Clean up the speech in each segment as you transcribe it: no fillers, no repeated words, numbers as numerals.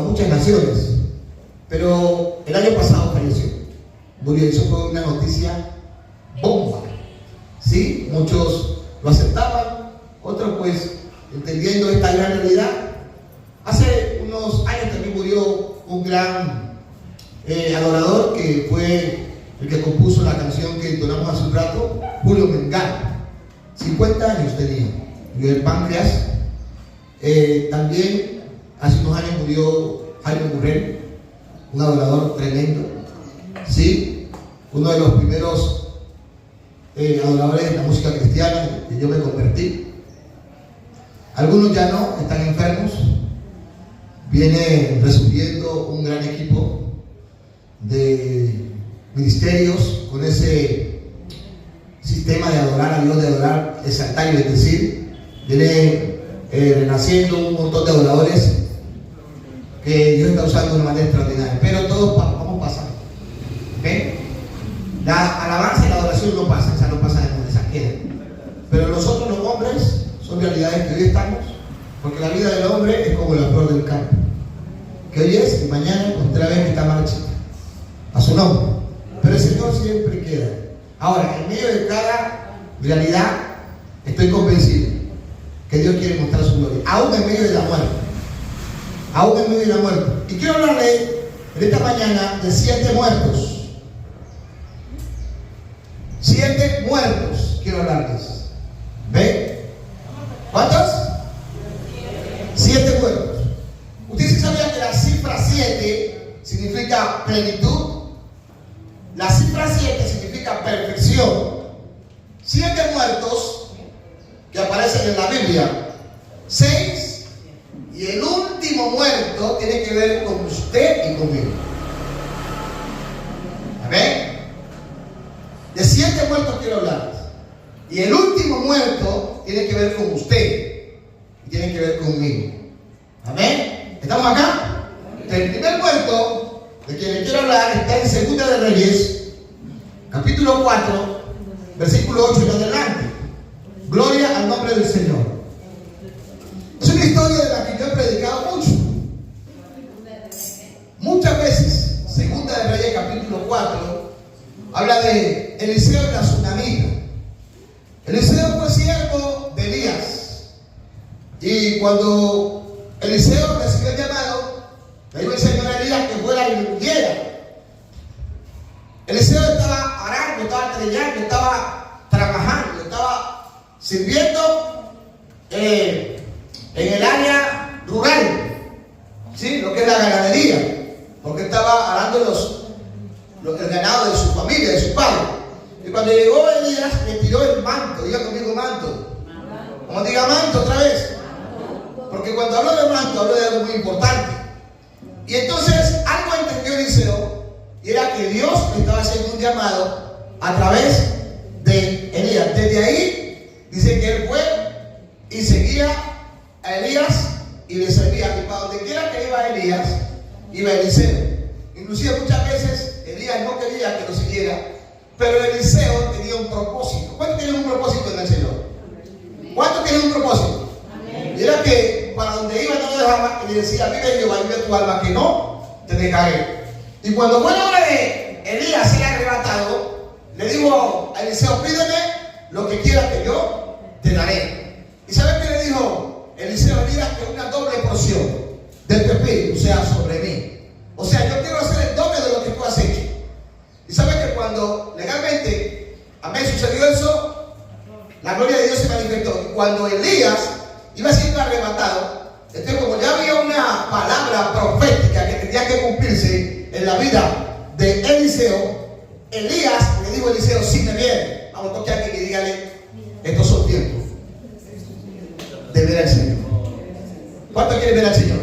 muchas naciones, pero el año pasado falleció, murió. Eso fue una noticia bomba, ¿sí? Muchos lo aceptaban, otros pues entendiendo esta gran realidad. Hace unos años también murió un gran adorador que fue el que compuso la canción que entonamos hace un rato, Julio Mengano. 50 años tenía, murió del páncreas. También hace unos años murió Jaime Murrell, un adorador tremendo, ¿sí? Uno de los primeros adoradores de la música cristiana que yo me convertí. Algunos ya no, están enfermos. Viene resurgiendo un gran equipo de ministerios con ese sistema de adorar a Dios, de adorar, exaltar y bendecir. Viene renaciendo un montón de adoradores que Dios está usando de una manera extraordinaria, pero todos vamos pasando. ¿Okay? La alabanza y la adoración no pasan, esa no pasa de donde se quedan. Pero nosotros los hombres son realidades que hoy estamos, porque la vida del hombre es como la flor del campo, que hoy es y mañana otra vez está marchita, a su nombre. Pero el Señor siempre queda. Ahora, en medio de cada realidad, estoy convencido que Dios quiere mostrar su gloria, aún en medio de la muerte. Aún en medio de la muerte. Y quiero hablarle en esta mañana de 7 muertos. 7 muertos quiero hablarles. ¿Ven? ¿Cuántos? 7 muertos. ¿Usted sí sabía que la cifra 7 significa plenitud? La cifra 7 significa perfección. 7 muertos que aparecen en la Biblia. 6 y el último muerto tiene que ver con usted y conmigo. ¿Amén? De 7 muertos quiero hablarles. Y el último muerto tiene que ver con usted y tiene que ver conmigo. ¿Amén? ¿Estamos acá? El primer muerto de quien le quiero hablar está en Segunda de Reyes, capítulo 4, versículo 8 en adelante. Gloria al nombre del Señor. Es una historia de la que yo he predicado mucho. Muchas veces. Segunda de Reyes, capítulo 4, habla de Eliseo y la tsunamita. Eliseo fue siervo de Elías. Y cuando Eliseo recibió el llamado, le dijo el Señor a Elías que fuera y lo huyera. Eliseo estaba arando, estaba trellando, estaba trabajando, estaba sirviendo en el área rural, ¿sí? Lo que es la ganadería, porque estaba arando el ganado de su familia, de su padre. Y cuando llegó Elías, le tiró el manto. Diga conmigo manto. Como diga manto otra vez. Porque cuando hablo de manto, hablo de algo muy importante. Y entonces algo entendió Eliseo, y era que Dios le estaba haciendo un llamado a través de Elías. Desde ahí dice que él fue y seguía a Elías y le servía. Y para donde quiera que iba Elías, iba Eliseo. Inclusive muchas veces Elías no quería que lo siguiera, pero Eliseo tenía un propósito. ¿Cuántos tienen un propósito en el Señor? ¿Cuántos tienen un propósito? Amén. Y era que para donde iba no lo dejaba, y le decía: vive Jehová, vive tu alma, que no te dejaré. Y cuando fue la hora de Elías ser arrebatado, le dijo a Eliseo: pídeme lo que quieras que yo te daré. ¿Y sabes qué le dijo Eliseo a Elías? Que una doble porción de tu espíritu sea sobre mí. O sea, yo quiero hacer el doble de lo que tú has hecho. Y sabes que cuando legalmente a mí sucedió eso, la gloria de Dios se manifestó. Y cuando Elías iba siendo arrebatado, entonces como ya había una palabra profética que tenía que cumplirse en la vida de Eliseo, Elías le dijo a Eliseo: si me viene, vamos a tocar aquí y dígale: estos son tiempos de ver al Señor. ¿Cuánto quiere ver al Señor?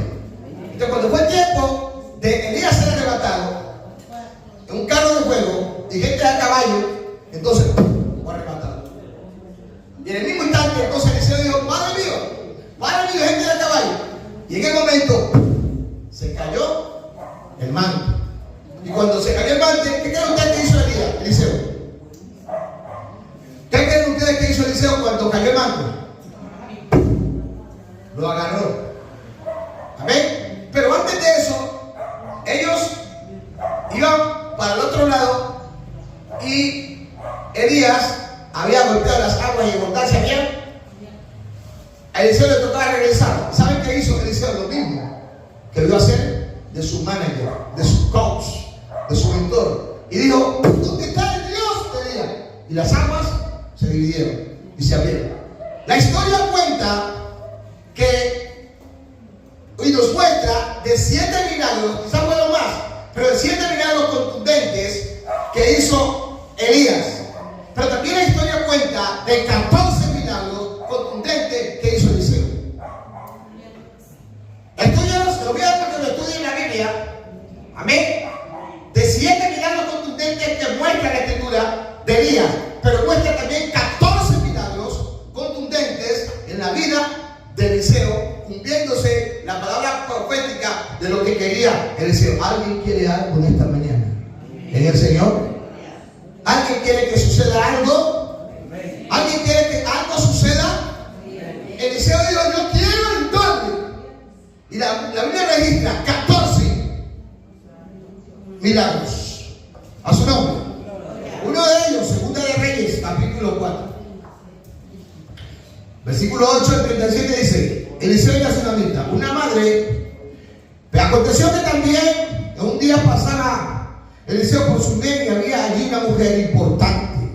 Entonces cuando fue el tiempo de Elías ser arrebatado en un carro de fuego y gente a caballo, entonces fue arrebatado. Y en el mismo instante, entonces Eliseo dijo: Padre mío, gente de a caballo. Y en el momento se cayó el manto. Y cuando se cayó el manto, ¿qué creen ustedes que hizo Eliseo? ¿Qué creen ustedes que hizo Eliseo cuando cayó el manto? Lo agarró. Amén. Pero antes de eso, Elías había golpeado las aguas y abundancia había. A Eliseo le tocaba regresar. ¿Saben qué hizo Eliseo? Lo mismo que debió hacer de su manager, de su coach, de su mentor. Y dijo: ¿dónde está el Dios de Elías? Y las aguas se dividieron y se abrieron. La historia cuenta que, y nos muestra de 7 milagros, quizás fueron más, pero de 7 milagros contundentes que hizo Elías. Pero también la historia cuenta de 14 milagros contundentes que hizo Eliseo. Estudios, lo voy a dar para que lo estudien en la Biblia. Amén. De 7 milagros contundentes que muestra la escritura de Elías, pero muestra también 14 milagros contundentes en la vida de Eliseo, cumpliéndose la palabra profética de lo que quería Eliseo. ¿Alguien quiere algo en esta mañana en el Señor? ¿Alguien quiere que suceda algo? ¿Alguien quiere que algo suceda? Eliseo dijo: yo quiero el doble. Y la Biblia registra 14 milagros a su nombre. Uno de ellos, Segunda de Reyes, capítulo 4, versículo 8 al 37, dice: Eliseo y la tsunamita, una madre. Pero aconteció que también en un día pasaba Eliseo por su nena y había allí una mujer importante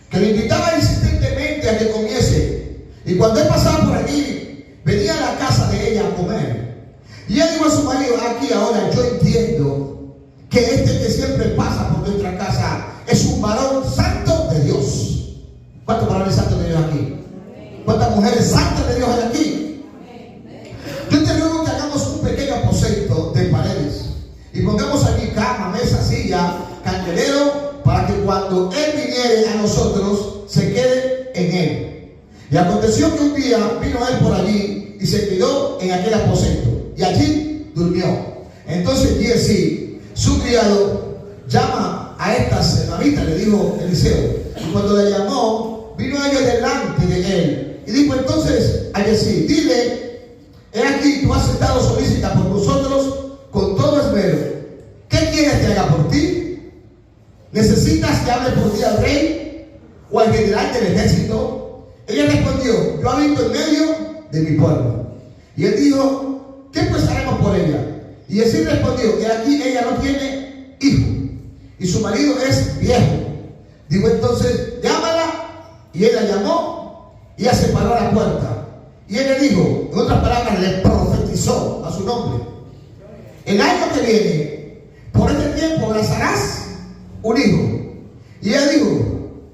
que le invitaba insistentemente a que comiese. Y cuando él pasaba por allí, venía a la casa de ella a comer. Y ella dijo a su marido: aquí ahora yo entiendo que este que siempre pasa por nuestra casa es un varón santo de Dios. ¿Cuántos varones santos de Dios aquí? ¿Cuántas mujeres santas de Dios hay aquí? Yo te ruego que hagamos un pequeño aposento de paredes y pongamos aquí cama, mesa, silla, candelero, para que cuando él viniere a nosotros se quede en él. Y aconteció que un día vino él por allí y se quedó en aquel aposento y allí durmió. Entonces Giezi, su criado, llama a esta tsunamita, le dijo Eliseo. Y cuando la llamó, vino ella delante de él y dijo entonces a Giezi: dile, he aquí, tú has estado solícita por nosotros con todo esmero. ¿Qué quieres que haga por ti? ¿Necesitas que hable por ti al rey o al general del ejército? Ella respondió: yo habito en medio de mi pueblo. Y él dijo: ¿qué pues haremos por ella? Y Giezi respondió: que aquí ella no tiene hijo y su marido es viejo. Digo entonces: llámala. Y él la llamó y ella se paró a la puerta. Y él le dijo, en otras palabras, le profetizó a su nombre: el año que viene, por este tiempo, abrazarás un hijo. Y ella dijo: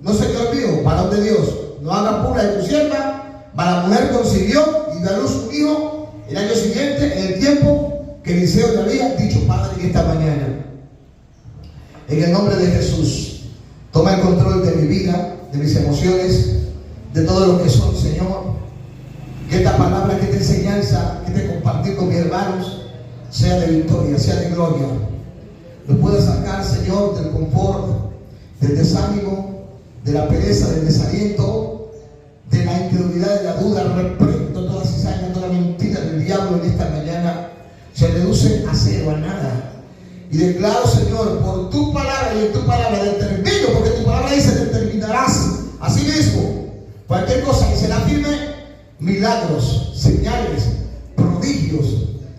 no, señor mío, varón de Dios, no haga pura de tu sierva. La mujer concibió y dio a luz un hijo el año siguiente, en el tiempo que Eliseo le había dicho. Padre, en esta mañana, en el nombre de Jesús, toma el control de mi vida, de mis emociones, de todo lo que son, Señor. Que esta palabra, que esta enseñanza, que este compartir con mis hermanos sea de victoria, sea de gloria. Nos pueda sacar, Señor, del confort, del desánimo, de la pereza, del desaliento, de la incredulidad, de la duda. Reprendo toda cizaña, toda mentira del diablo en esta mañana. Se reduce a cero, a nada. Y declaro, Señor, por tu palabra y en tu palabra determino, porque tu palabra dice: determinarás a sí mismo cualquier cosa que será firme, milagros, señales, prodigios,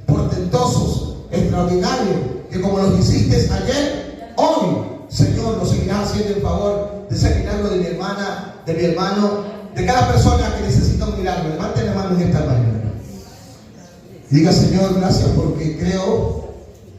portentosos, extraordinarios, que como los hiciste ayer, hoy, Señor, lo seguirás haciendo en favor de ese milagro de mi hermana, de mi hermano, de cada persona que necesita un milagro. Levanten la mano en esta mañana. Diga: Señor, gracias, porque creo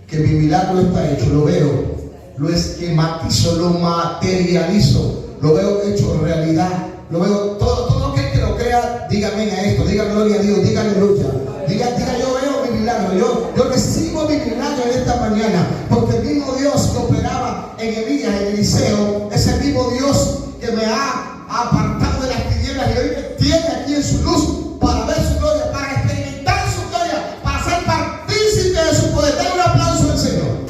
que mi milagro está hecho. Lo veo, lo esquematizo, lo materializo, lo veo hecho realidad. Lo veo, todo aquel que lo crea, dígame a esto, diga gloria a Dios, diga aleluya. Diga, yo veo mi milagro, yo recibo mi milagro en esta mañana, porque el mismo Dios que operaba en Elías, en Eliseo, es el mismo Dios que me ha apartado de las tinieblas y hoy me tiene aquí en su luz para ver su gloria, para experimentar su gloria, para ser partícipe de su poder. Denle un aplauso al Señor.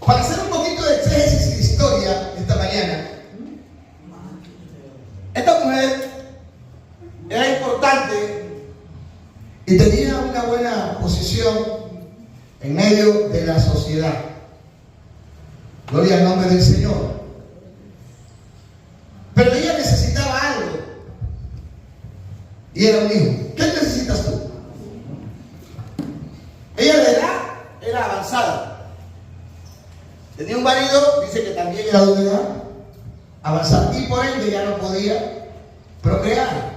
Para hacer un poquito de exégesis y de historia esta mañana, esta mujer era importante y tenía una buena sociedad. Gloria al nombre del Señor. Pero ella necesitaba algo. Y era un hijo. ¿Qué necesitas tú? Ella de edad era avanzada. Tenía un marido, dice que también era de edad avanzada. Y por ende ya no podía procrear.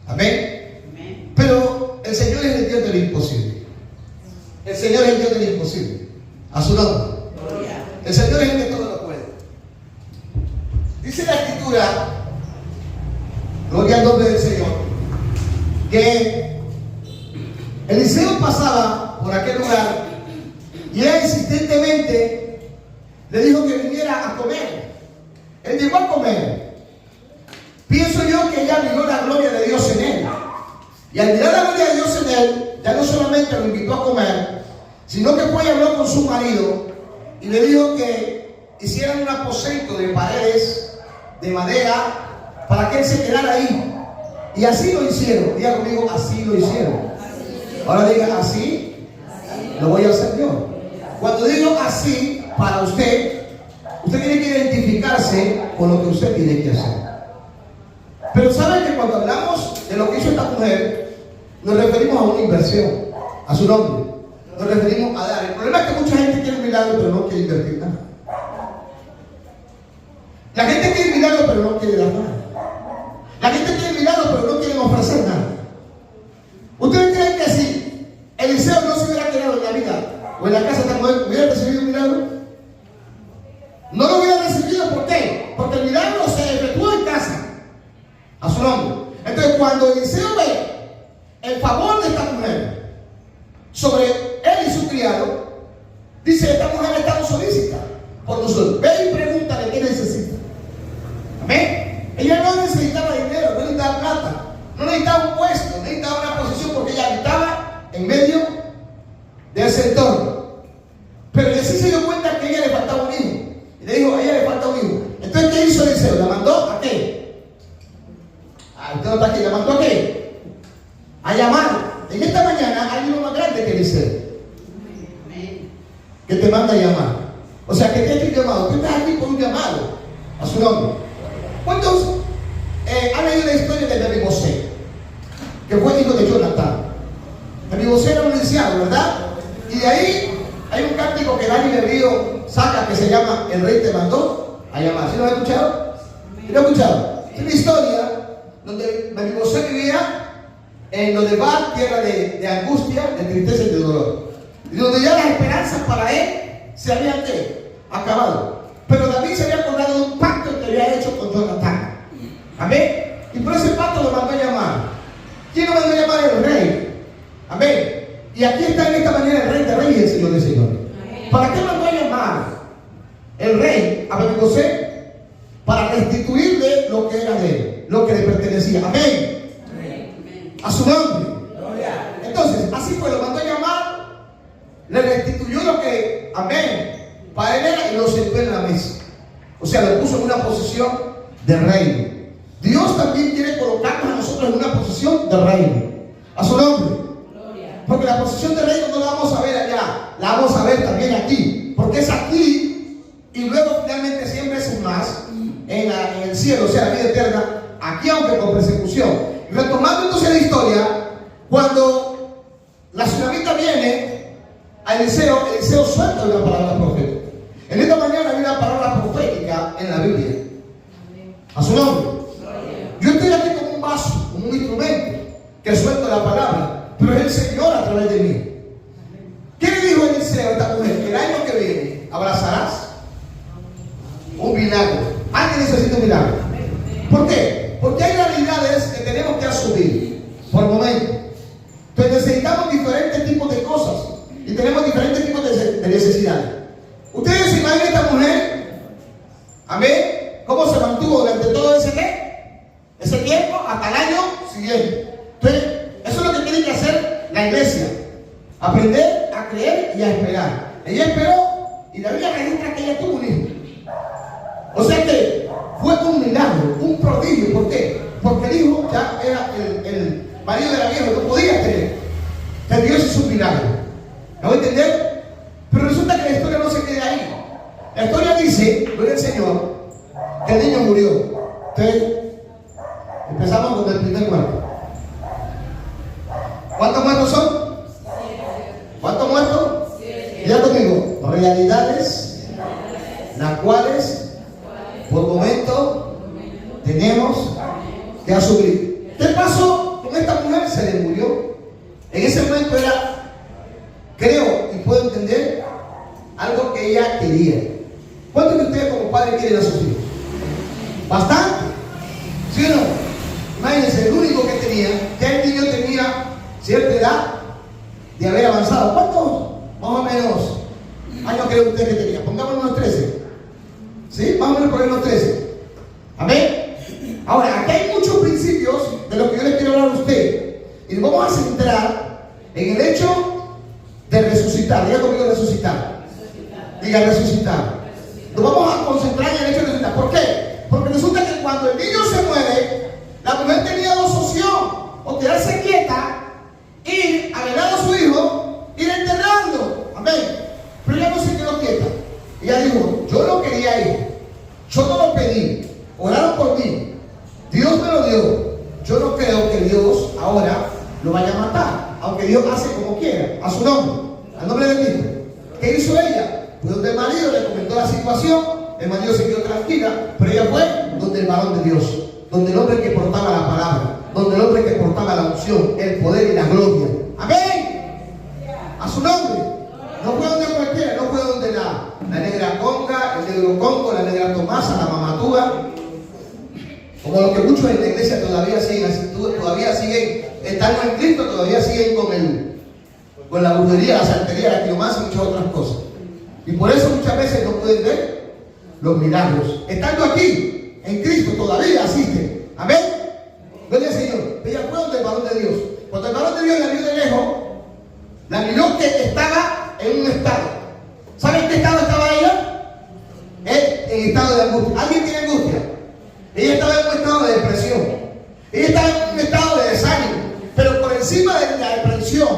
Amén. Pero el Señor es el Dios de lo imposible. El Señor es el Dios de lo imposible. A su nombre. El Señor es el que todo lo puede. Dice la Escritura, gloria al nombre del Señor, que Eliseo pasaba por aquel lugar y ella insistentemente le dijo que viniera a comer. Él llegó a comer. Pienso yo que ella miró la gloria de Dios en él. Y al mirar la gloria de Dios en él, ya no solamente lo invitó a comer, sino que fue y habló con su marido y le dijo que hicieran un aposento de paredes de madera para que él se quedara ahí. Y así lo hicieron. Diga conmigo, así lo hicieron. Ahora diga, así lo voy a hacer yo. Cuando digo así, para usted tiene que identificarse con lo que usted tiene que hacer. Pero saben que cuando hablamos de lo que hizo esta mujer, nos referimos a una inversión, a su nombre. Nos referimos a dar. El problema es que mucha gente quiere un milagro, pero no quiere invertir nada. La gente quiere milagro, pero no quiere dar nada. La gente quiere milagro, pero no quiere ofrecer nada. ¿Ustedes creen que si Eliseo no se hubiera quedado en la vida o en la casa de esta mujer, hubiera recibido un milagro? No lo hubiera recibido. ¿Por qué? Porque el milagro se efectuó en casa. A su nombre. Entonces, cuando Eliseo ve el favor de esta mujer sobre él y su criado, dice: esta mujer está solícita por nosotros. Ve y pregúntale qué necesita. Amén. Ella no necesitaba dinero, no necesitaba plata, no necesitaba un puesto, no necesitaba una posición, porque ella habitaba en medio de ese entorno. Pero ella sí se dio cuenta que a ella le faltaba un hijo. Y le dijo: a ella le falta un hijo. Entonces, ¿qué hizo Eliseo? ¿La mandó a qué? Usted no está aquí. ¿La mandó a qué? A llamar. En esta mañana hay uno más grande que Eliseo, que te manda a llamar. O sea, que te ha llamado. Tú estás aquí por un llamado a su nombre. ¿Cuántos han leído la historia de Mefibosé, que fue hijo de Jonatán? Mefibosé era un anciano, ¿verdad? Y de ahí hay un cántico que Dani Berrío saca que se llama El Rey te mandó a llamar. ¿Sí lo han escuchado? ¿Sí lo han escuchado? Es una historia donde Mefibosé vivía en Lodebar, tierra de angustia, de tristeza y de dolor, y donde ya las esperanzas para él se habían acabado. Pero David se había acordado de un pacto que había hecho con Jonatán. Amén. Y por ese pacto lo mandó a llamar. ¿Quién lo mandó a llamar? El rey. Amén. Y aquí está en esta manera el Rey de Reyes y el Señor de Señores. ¿Para qué mandó a llamar el rey a Mefibosé? Para restituirle lo que era de él, lo que le pertenecía. Amén. A su nombre. Entonces, así fue, lo mandó a llamar, le restituyó lo que, amén, para él era, y lo sentó en la mesa. O sea, lo puso en una posición de reino. Dios también quiere colocarnos a nosotros en una posición de reino. A su nombre. Porque la posición de reino no la vamos a ver allá, la vamos a ver también aquí. Porque es aquí y luego finalmente siempre es más en el cielo, o sea, la vida eterna, aquí aunque con persecución. Retomando entonces la historia, cuando la tsunamita viene a Eliseo, Eliseo suelta una palabra profética. En esta mañana hay una palabra profética en la Biblia. A su nombre. Yo estoy aquí como un vaso, como un instrumento que suelta la palabra, pero es el Señor a través de mí. ¿Qué le dijo Eliseo a esta mujer? El año que viene abrazarás un milagro. Alguien necesita un milagro. ¿Por qué? Porque hay realidades que tenemos que asumir por momento. Entonces necesitamos diferentes tipos de cosas y tenemos diferentes tipos de necesidades. Ustedes se imaginan esta mujer, amén, cómo se mantuvo durante todo ese tiempo hasta el año siguiente. Entonces, eso es lo que tiene que hacer la iglesia: aprender a creer y a esperar. Ella esperó y la Biblia registra que ella tuvo un hijo. O sea que fue un milagro, un prodigio. ¿Por qué? Porque el hijo ya era el marido de la vieja, no podía tener. Entonces Dios hizo un milagro. ¿Me voy a entender? Pero resulta que la Usted, empezamos con el primer muerto. ¿Cuántos muertos son? ¿Cuántos muertos? Ya conmigo, realidades las cuales por momento tenemos que asumir. ¿Qué pasó con esta mujer? Se le murió. En ese momento era, creo y puedo entender, algo que ella quería. ¿Cuántos de ustedes como padres quieren a sus hijos? ¿Bastante? ¿Sí o no? Imagínense, el único que tenía, que el niño tenía cierta edad de haber avanzado. ¿Cuántos más o menos años cree usted que tenía? Pongámonos unos 13. ¿Sí? Más o menos por ahí unos 13. Amén. Ahora, aquí hay muchos principios de los que yo les quiero hablar a usted. Y nos vamos a centrar en el hecho de resucitar. Diga conmigo resucitar. Diga resucitar. Nos vamos a concentrar en el hecho de resucitar. ¿Por qué? Porque resulta que cuando el niño se muere, la mujer tenía dos opciones: o quedarse quieta, ir a velar a su hijo, ir enterrando. Amén. Pero ella no se quedó quieta. Ella dijo: yo no quería ir, yo no lo pedí, oraron por mí, Dios me lo dio. Yo no creo que Dios ahora lo vaya a matar, aunque Dios hace como quiera, a su nombre, al nombre del Hijo. ¿Qué hizo ella? Pues donde el marido le comentó la situación, el marido se quedó tranquila, pero ella fue donde el varón de Dios, donde el hombre que portaba la palabra, donde el hombre que portaba la unción, el poder y la gloria. Amén. A su nombre. No fue donde cualquiera, no fue donde la negra Conga, el negro Congo, la negra Tomasa, la mamatúa, como los que muchos en la iglesia todavía siguen estando en Cristo, todavía siguen con la brujería, la santería, la quiromancia y muchas otras cosas. Y por eso muchas veces no pueden ver los milagros. Estando aquí, en Cristo, todavía asisten. Amén. Gloria al Señor. Ella fue donde el varón de Dios. Cuando el varón de Dios la vio de lejos, la miró que estaba en un estado. ¿Saben qué estado estaba ella? En estado de angustia. ¿Alguien tiene angustia? Ella estaba en un estado de depresión. Ella estaba en un estado de desánimo. Pero por encima de la depresión,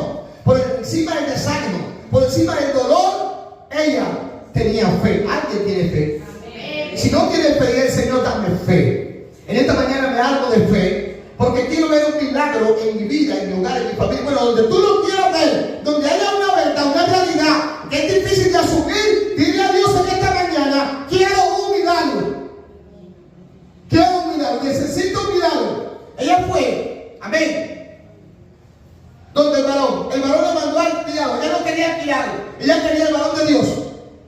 por encima del desánimo, por encima del dolor, ella tenía fe. ¿Alguien tiene fe? Amén. Si no tiene fe, el Señor dame fe. En esta mañana me armo de fe, porque quiero ver un milagro en mi vida, en mi hogar, en mi familia. Bueno, donde tú lo quieras ver, donde haya una verdad, una realidad que es difícil de asumir, dile a Dios en esta mañana: quiero un milagro. Quiero un milagro, necesito un milagro. Ella fue, amén, donde el varón le mandó al criado. Ella no quería criado, ella quería el varón de Dios.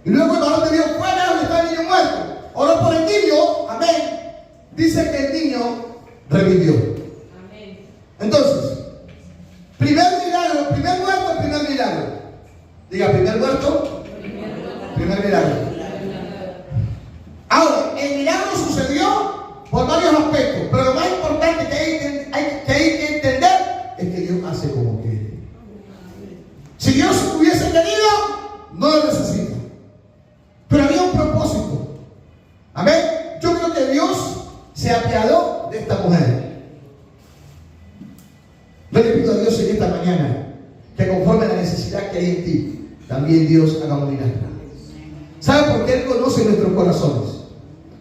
Y luego el varón de Dios fue a donde está el niño muerto. Oró por el niño, amén. Dice que el niño revivió. Amén. Entonces, primer milagro, primer muerto, primer milagro. Diga, primer muerto, primer milagro. Ahora, el milagro sucedió por varios aspectos, pero lo más importante que hay que entender es que Dios hace como quiere. Si Dios hubiese querido, no lo necesita. Pero había un propósito. Amén. Yo creo que Dios se apiadó de esta mujer. Yo le pido a Dios en esta mañana que conforme a la necesidad que hay en ti, también Dios haga un milagro. ¿Sabe por qué Él conoce nuestros corazones?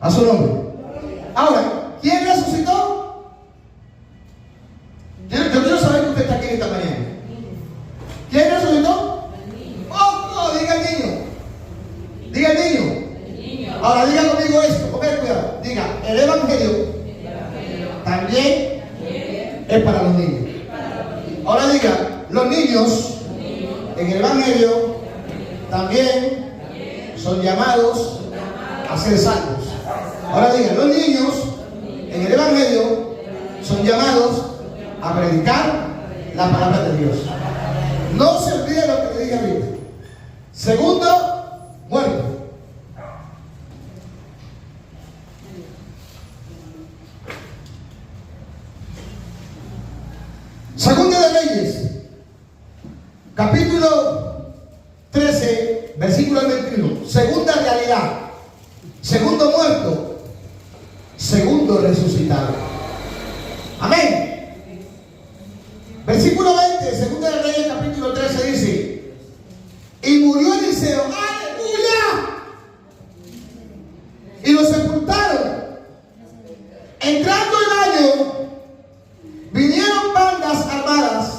A su nombre. Ahora, ¿quién resucitó? Yo quiero saber que usted está aquí en esta mañana. ¿Quién resucitó? ¡Oh, no! Diga el niño. Diga el niño. Ahora diga conmigo esto, pongan cuidado. Diga, el evangelio también es para los niños. Ahora diga, los niños en el evangelio también son llamados a ser salvos. Ahora diga, los niños en el evangelio son llamados a predicar la palabra de Dios. No se olvide lo que le dije ahorita. Segundo, muerto. Segunda de Reyes, capítulo 13, versículo 21. Segunda realidad. Segundo muerto. Segundo resucitado. Amén. Versículo 20, segunda de Reyes, capítulo 13 dice: y murió Eliseo. ¡Aleluya! Y lo sepultaron Entrando el año, vinieron bandas armadas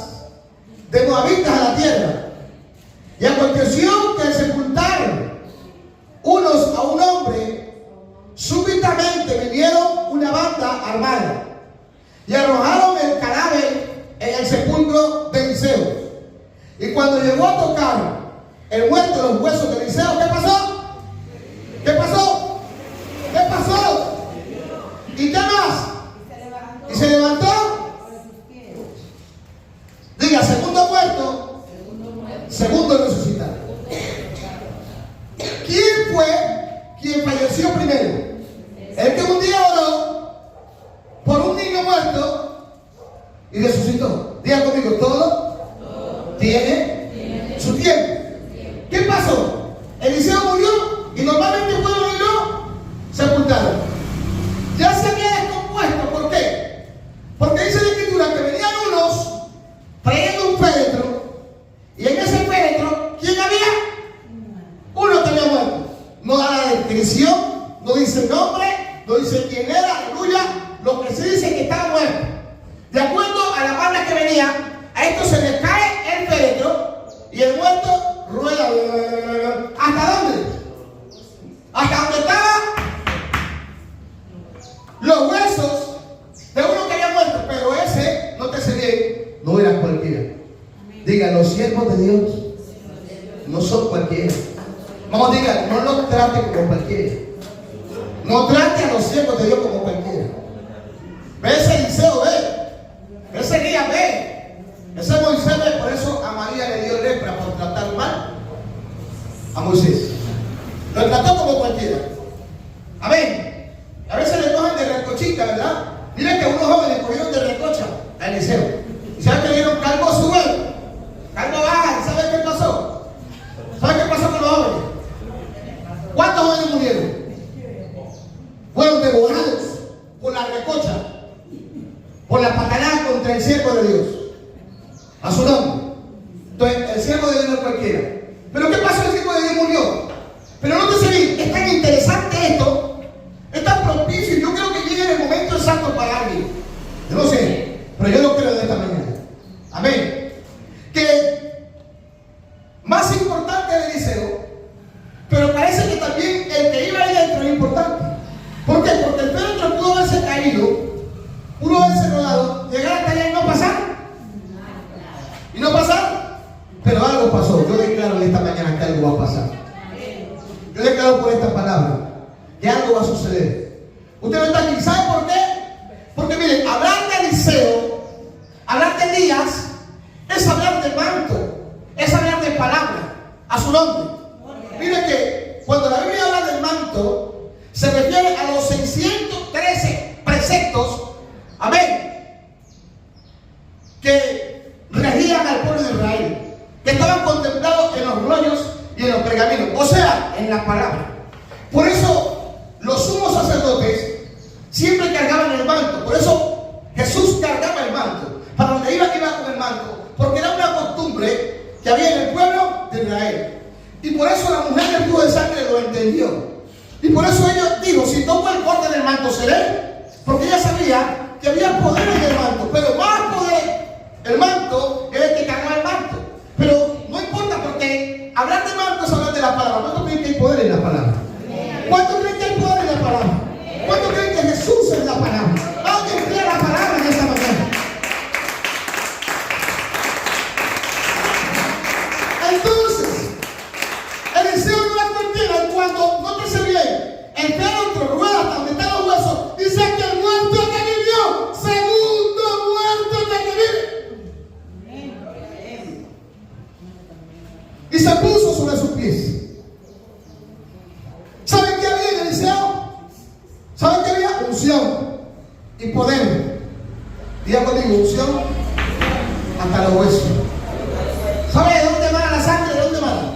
de moabitas a la tierra. Y aconteció que al sepultar unos a un hombre, súbitamente vinieron una banda armada y arrojaron el cadáver en el sepulcro de Eliseo. Y cuando llegó a tocar el muerto los huesos de Eliseo, ¿qué pasó? ¿Qué pasó? ¿Qué pasó? ¿Y qué más? ¿Y se levantó? Diga, segundo muerto, segundo resucitado. ¿Quién fue quien falleció primero? El que un día oró por un niño muerto y resucitó. Diga conmigo, todo tiene su tiempo. ¿Qué pasó? Eliseo murió y normalmente fueron y lo sepultaron. Ya se había descompuesto. ¿Por qué? Porque dice la Escritura que venían unos trayendo un féretro, y en ese féretro, ¿quién había? Uno que había muerto. No da la descripción, no dice el nombre, no dice quién era, aleluya. Lo que se dice es que estaba muerto. De acuerdo a la banda que venía, a esto se le cae el féretro y el muerto rueda. ¿Hasta dónde? Hasta donde estaban los huesos de uno que había muerto. Pero ese, nótese bien, no era cualquiera. Diga, los siervos de Dios no son cualquiera. Vamos, diga, no los trate como cualquiera. No trate a los siervos de Dios como cualquiera. Ve ese Eliseo, ve. Ese Elías, ve. Ese Moisés, ve. Por eso a María le dio lepra por tratar mal a Moisés. Lo trató como cualquiera. Amén. A veces le cogen de recochita, ¿verdad? Miren que unos jóvenes cogieron de recocha a Eliseo. ¿Y saben que le dieron calvo sube? Calvo baja. ¿Y saben qué pasó? ¿Saben qué pasó con los jóvenes? ¿Cuántos jóvenes murieron? Fueron devorados por la recocha, por la patanada contra el siervo de Dios. A su nombre. Entonces, el siervo de Dios no es cualquiera. ¿Pero qué pasó? El siervo de Dios murió. Pero no te sé, es tan interesante esto, es tan propicio. Yo creo que llegue el momento exacto para alguien. Yo no sé, pero yo lo creo de esta mañana. Amén. Que más importante el Eliseo, pero parece que también el que iba ahí dentro es importante. ¿Por qué? Porque el féretro pudo haberse caído, pudo haberse rodado, llegar hasta allá y no pasar. Y no pasar. Pero algo pasó. Yo declaro esta mañana que algo va a pasar. Yo declaro por esta palabra que algo va a suceder. Usted no está aquí. ¿Sabe por qué? Porque miren, hablar de Eliseo, hablar de Elías, es hablar de manto, es hablar de palabra a su nombre. Mire que cuando la Biblia habla del manto, se refiere a los 613 preceptos, amén, que regían al pueblo de Israel, que estaban contemplados en los rollos y en los pergaminos, o sea, en la palabra. Por eso los sumos sacerdotes siempre cargaban el manto. Por eso Jesús cargaba el manto. Para donde iba con el manto, porque era una costumbre que había en el pueblo de Israel. Y por eso la mujer del flujo de sangre lo entendió. Y por eso ella dijo, si toco el borde del manto seré. Porque ella sabía que había poder en el manto. Pero más poder, el manto era el que cargaba el manto. Pero no importa, porque hablar de manto es hablar de la palabra. ¿Cuánto creen que hay poder en la palabra? ¿Cuánto creen que hay poder en la palabra? ¿Cuánto creen que Jesús es la palabra? ¿Alguien cree la palabra en esta mañana? Entonces, Eliseo no es cualquiera. Cuando, nótese bien, el féretro rueda hasta donde están los huesos, dice que el muerto que vivió, segundo muerto que vive. Y se puso sobre sus pies. ¿Saben qué había en Eliseo? ¿Saben qué había? Unción y poder. Diga conmigo, unción hasta los huesos. ¿Sabe de dónde emana la sangre? ¿De dónde emana?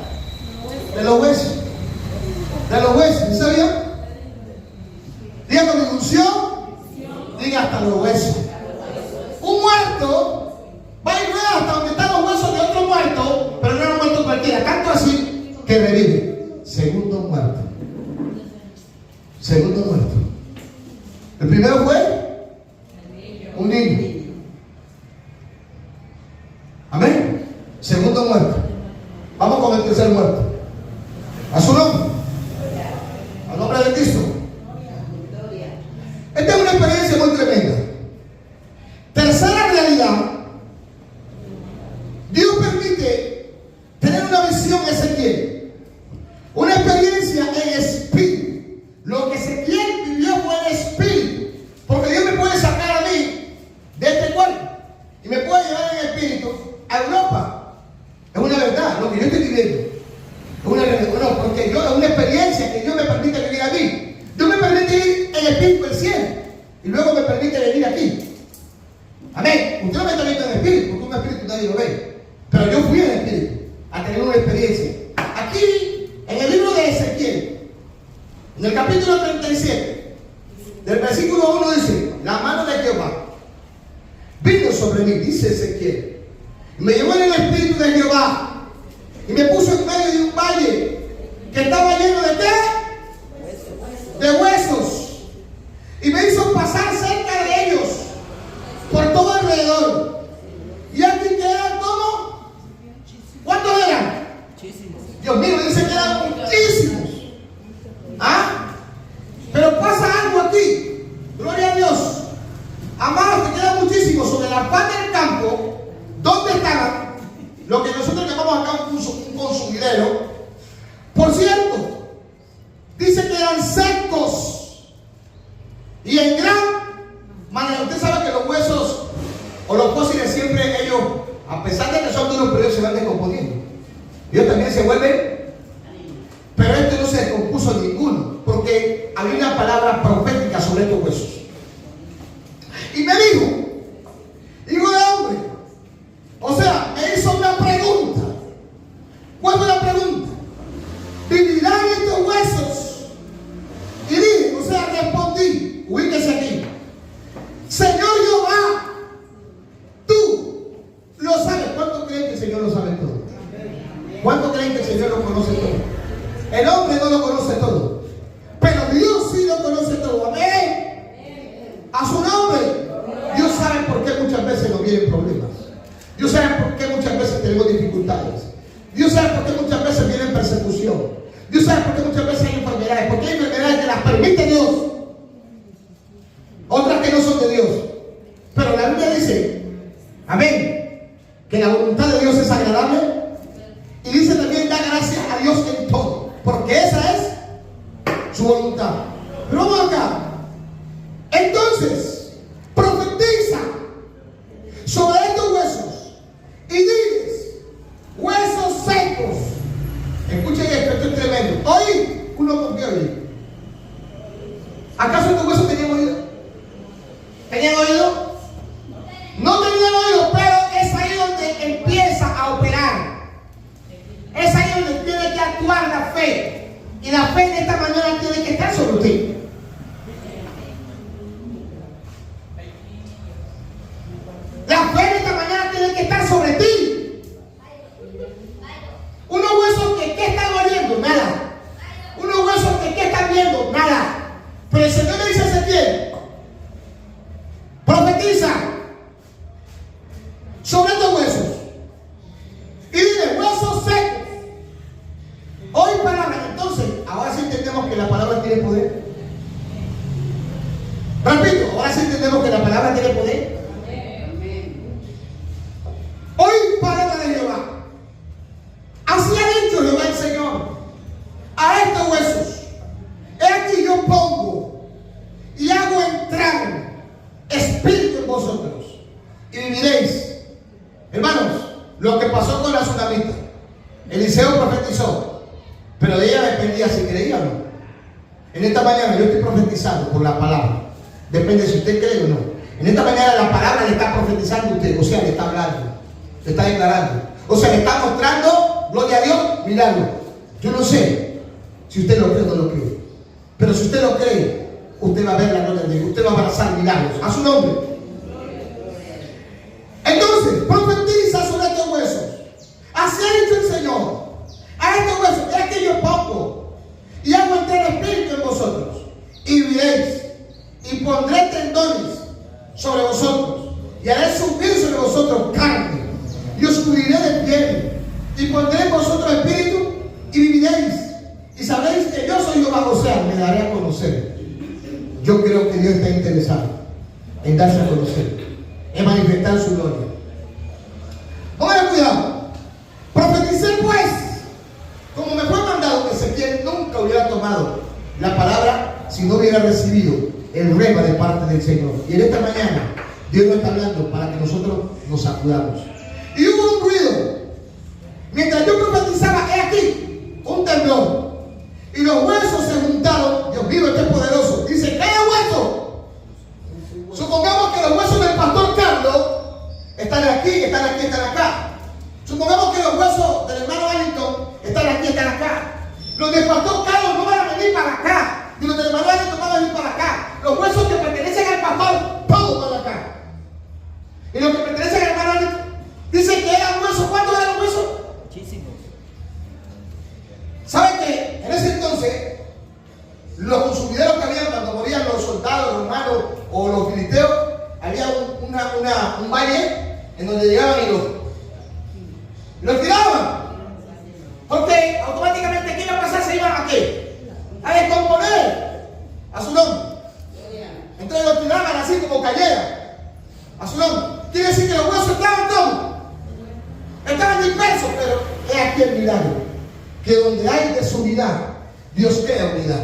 De los huesos. De los huesos. ¿Sabía? Diga conmigo, unción. Diga hasta los huesos. Un muerto va y rueda hasta donde están los huesos de otro muerto, pero no era un muerto cualquiera. Tanto así que revive. Segundo muerto. Segundo muerto. El primero fue Un niño. Amén. Segundo muerto. Vamos con el tercer muerto. A su nombre. Al nombre de Cristo. Esta es una experiencia muy tremenda. Tercera realidad. Dios permite tener una visión en Ezequiel. Una experiencia en espíritu. Lo que Ezequiel vivió fue en espíritu. Porque Dios me puede sacar a mí de este cuerpo y me puede llevar en espíritu a Europa. Es una verdad, lo que yo estoy viviendo. Es una realidad, no, porque es una experiencia que Dios me permite vivir a mí. Dios me permite ir en espíritu al cielo y luego me permite venir aquí. Amén. Usted no me está viendo en espíritu, porque un espíritu nadie lo ve. Pero yo fui en espíritu a tener una experiencia. Aquí, en el libro de Ezequiel, en el capítulo 37, del versículo 1 dice: la mano de Jehová vino sobre mí, dice Ezequiel, y me llevó en el espíritu de Jehová y me puso en medio de un valle que estaba lleno de ¿qué? De huesos, y me hizo pasar cerca de ellos por todo alrededor. Y aquí que eran como, ¿cuántos eran? Dios mío, dice que eran muchísimos. ¿Ah? Pero pasa algo aquí. Gloria a Dios. Amados, que quedan muchísimos sobre la paz del campo. ¿Dónde estaban? Lo que nosotros llamamos acá un consumidero. Por cierto, dice que eran secos y en gran manera. Usted sabe que los huesos o los fósiles siempre ellos, a pesar de que son duros, pero ellos se van descomponiendo. Ellos también se vuelven. Pero este no se descompuso ninguno, porque había una palabra profética sobre estos huesos. Y me dijo, hijo de hombre, o sea, me hizo una pregunta. ¿Cuál fue la pregunta? ¿Vivirán estos huesos? Y dije, o sea, respondí, ubíquese aquí: Señor Jehová, tú lo sabes. ¿Cuántos creen que el Señor lo sabe todo? ¿Cuántos creen que el Señor lo conoce todo? El hombre no lo conoce todo, pero Dios sí lo conoce todo. Amén. A su nombre. Dios sabe por qué muchas veces nos vienen problemas. Dios sabe por qué muchas veces tenemos dificultades. Dios sabe por qué muchas veces viene persecución. Dios sabe por qué muchas veces hay enfermedades. Porque hay enfermedades que las permite Dios, otras que no son de Dios. Pero la Biblia dice, amén, que la voluntad de Dios es agradable. Y dice también: da gracias a Dios en todo, porque esa es su voluntad. Pero vamos acá. Entonces, profetiza sobre estos huesos y diles: huesos secos. Escuchen esto, esto es tremendo. Hoy uno confía hoy. ¿Acaso estos huesos tenían oído? ¿Tenían oído? No tenían oído, pero es ahí donde empieza a operar. Es ahí donde tiene que actuar la fe. Y la fe de esta manera tiene que estar sobre usted. La fe de esta manera tiene que estar sobre ti. Unos huesos que ¿qué están oliendo? Nada. Unos huesos que ¿qué están viendo? Nada. Pero el Señor le dice a Ezequiel: profetiza sobre estos huesos y dile: huesos secos. Hoy palabra. Entonces, ahora sí entendemos que la palabra tiene poder. Repito, ahora sí entendemos que la palabra tiene poder. Hoy palabra de Jehová. Así ha dicho Jehová el Señor a estos huesos: he aquí yo pongo y hago entrar espíritu en vosotros y viviréis. Hermanos, lo que pasó con la tsunamita, Eliseo profetizó, pero de ella dependía si creía o no. En esta mañana yo estoy profetizando por la palabra. Depende si usted cree o no. En esta mañana la palabra le está profetizando a usted, o sea, le está hablando, le está declarando, o sea, le está mostrando, gloria a Dios, milagro. Yo no sé si usted lo cree o no lo cree, pero si usted lo cree, usted va a ver la gloria de Dios, usted va a abrazar milagros. A su nombre. Entonces, profetiza sobre estos huesos. Así ha dicho el Señor a estos huesos: es que yo pongo y hago entrar espíritu en vosotros y viviréis, y pondré tendones sobre vosotros, y haré subir sobre vosotros carne, y os cubriré de piel, y pondré en vosotros espíritu, y viviréis, y sabréis que yo soy Jehová. O sea, me daré a conocer. Yo creo que Dios está interesado en darse a conocer, en manifestar su gloria. Pongan cuidado. Profeticé pues, como me fue mandado. Ezequiel nunca hubiera tomado la palabra si no hubiera recibido el rema de parte del Señor. Y en esta mañana Dios nos está hablando para que nosotros nos sacudamos. Y hubo un ruido. Mientras yo profetizaba, he aquí un temblor. Y los huesos se juntaron. Dios mío, este es poderoso. Dice, cada hueso. Supongamos que los huesos del pastor Carlos están aquí, están aquí, están acá. Supongamos que los huesos del hermano Wellington están aquí, están acá. Los del pastor Carlos no van a venir para acá. Y los del hermano Wellington van a venir para acá. Los huesos que pertenecen al pastor, todos para acá. Y los que pertenecen al hermano Wellington, dice que eran huesos. ¿Cuántos eran los huesos? Muchísimos. ¿Saben que en ese entonces los consumideros que habían cuando morían los soldados romanos o los filisteos, había un valle en donde llegaban y los tiraban? Porque automáticamente, ¿qué iba a pasar? Se iban a qué? A descomponer a su nombre. Entonces los tiraban así como cayera a su nombre. Quiere decir que los huesos estaban todos, estaban dispersos, pero es aquí el milagro, que donde hay desunidad, Dios crea unidad.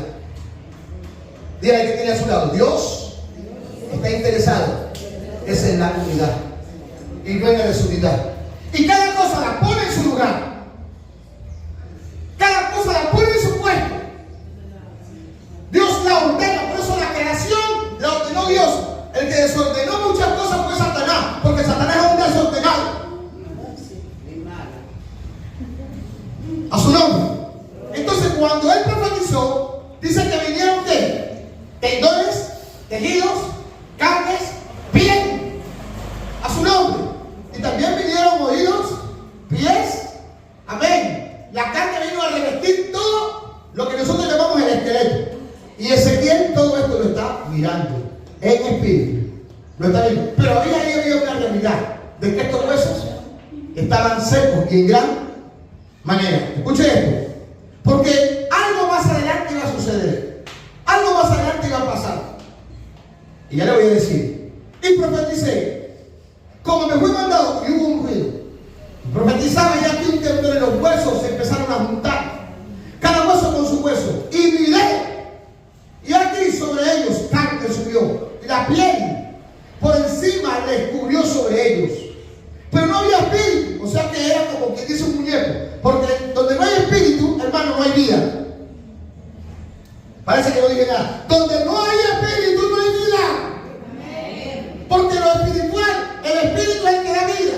Dígale que tiene a su lado, Dios está interesado es en la unidad y no en la desunidad. Y cada cosa la pone en su lugar, cada cosa la pone en su puesto. Dios la ordena. Por eso la creación la ordenó Dios. El que desordenó muchas cosas fue Satanás, porque Satanás es un desordenado. A su nombre. Entonces, cuando él profetizó, dice que vinieron ¿qué? Tendones, tejidos, carnes, piel. A su nombre. Y también vinieron oídos, pies. Amén. La carne vino a revestir todo lo que nosotros llamamos el esqueleto. Y Ezequiel todo esto lo está mirando en espíritu. Lo está viendo. Pero ahí había una realidad de que estos huesos estaban secos y en gran manera. Escuche esto. Porque algo más adelante iba a suceder. Algo más adelante iba a pasar. Y ya le voy a decir. Y profeticé. Como me fue mandado, y hubo un ruido. Profetizaba ya que un temblor en los huesos se empezaron a juntar. Cada hueso con su hueso. Y miré. Y aquí sobre ellos carne subió. Y la piel por encima les cubrió sobre ellos. Pero no había espíritu. O sea que era como quien dice un muñeco. Porque donde no hay espíritu, hermano, no hay vida. Parece que no dije nada. Donde no hay espíritu, no hay vida. Porque lo espiritual, el espíritu es el que da vida.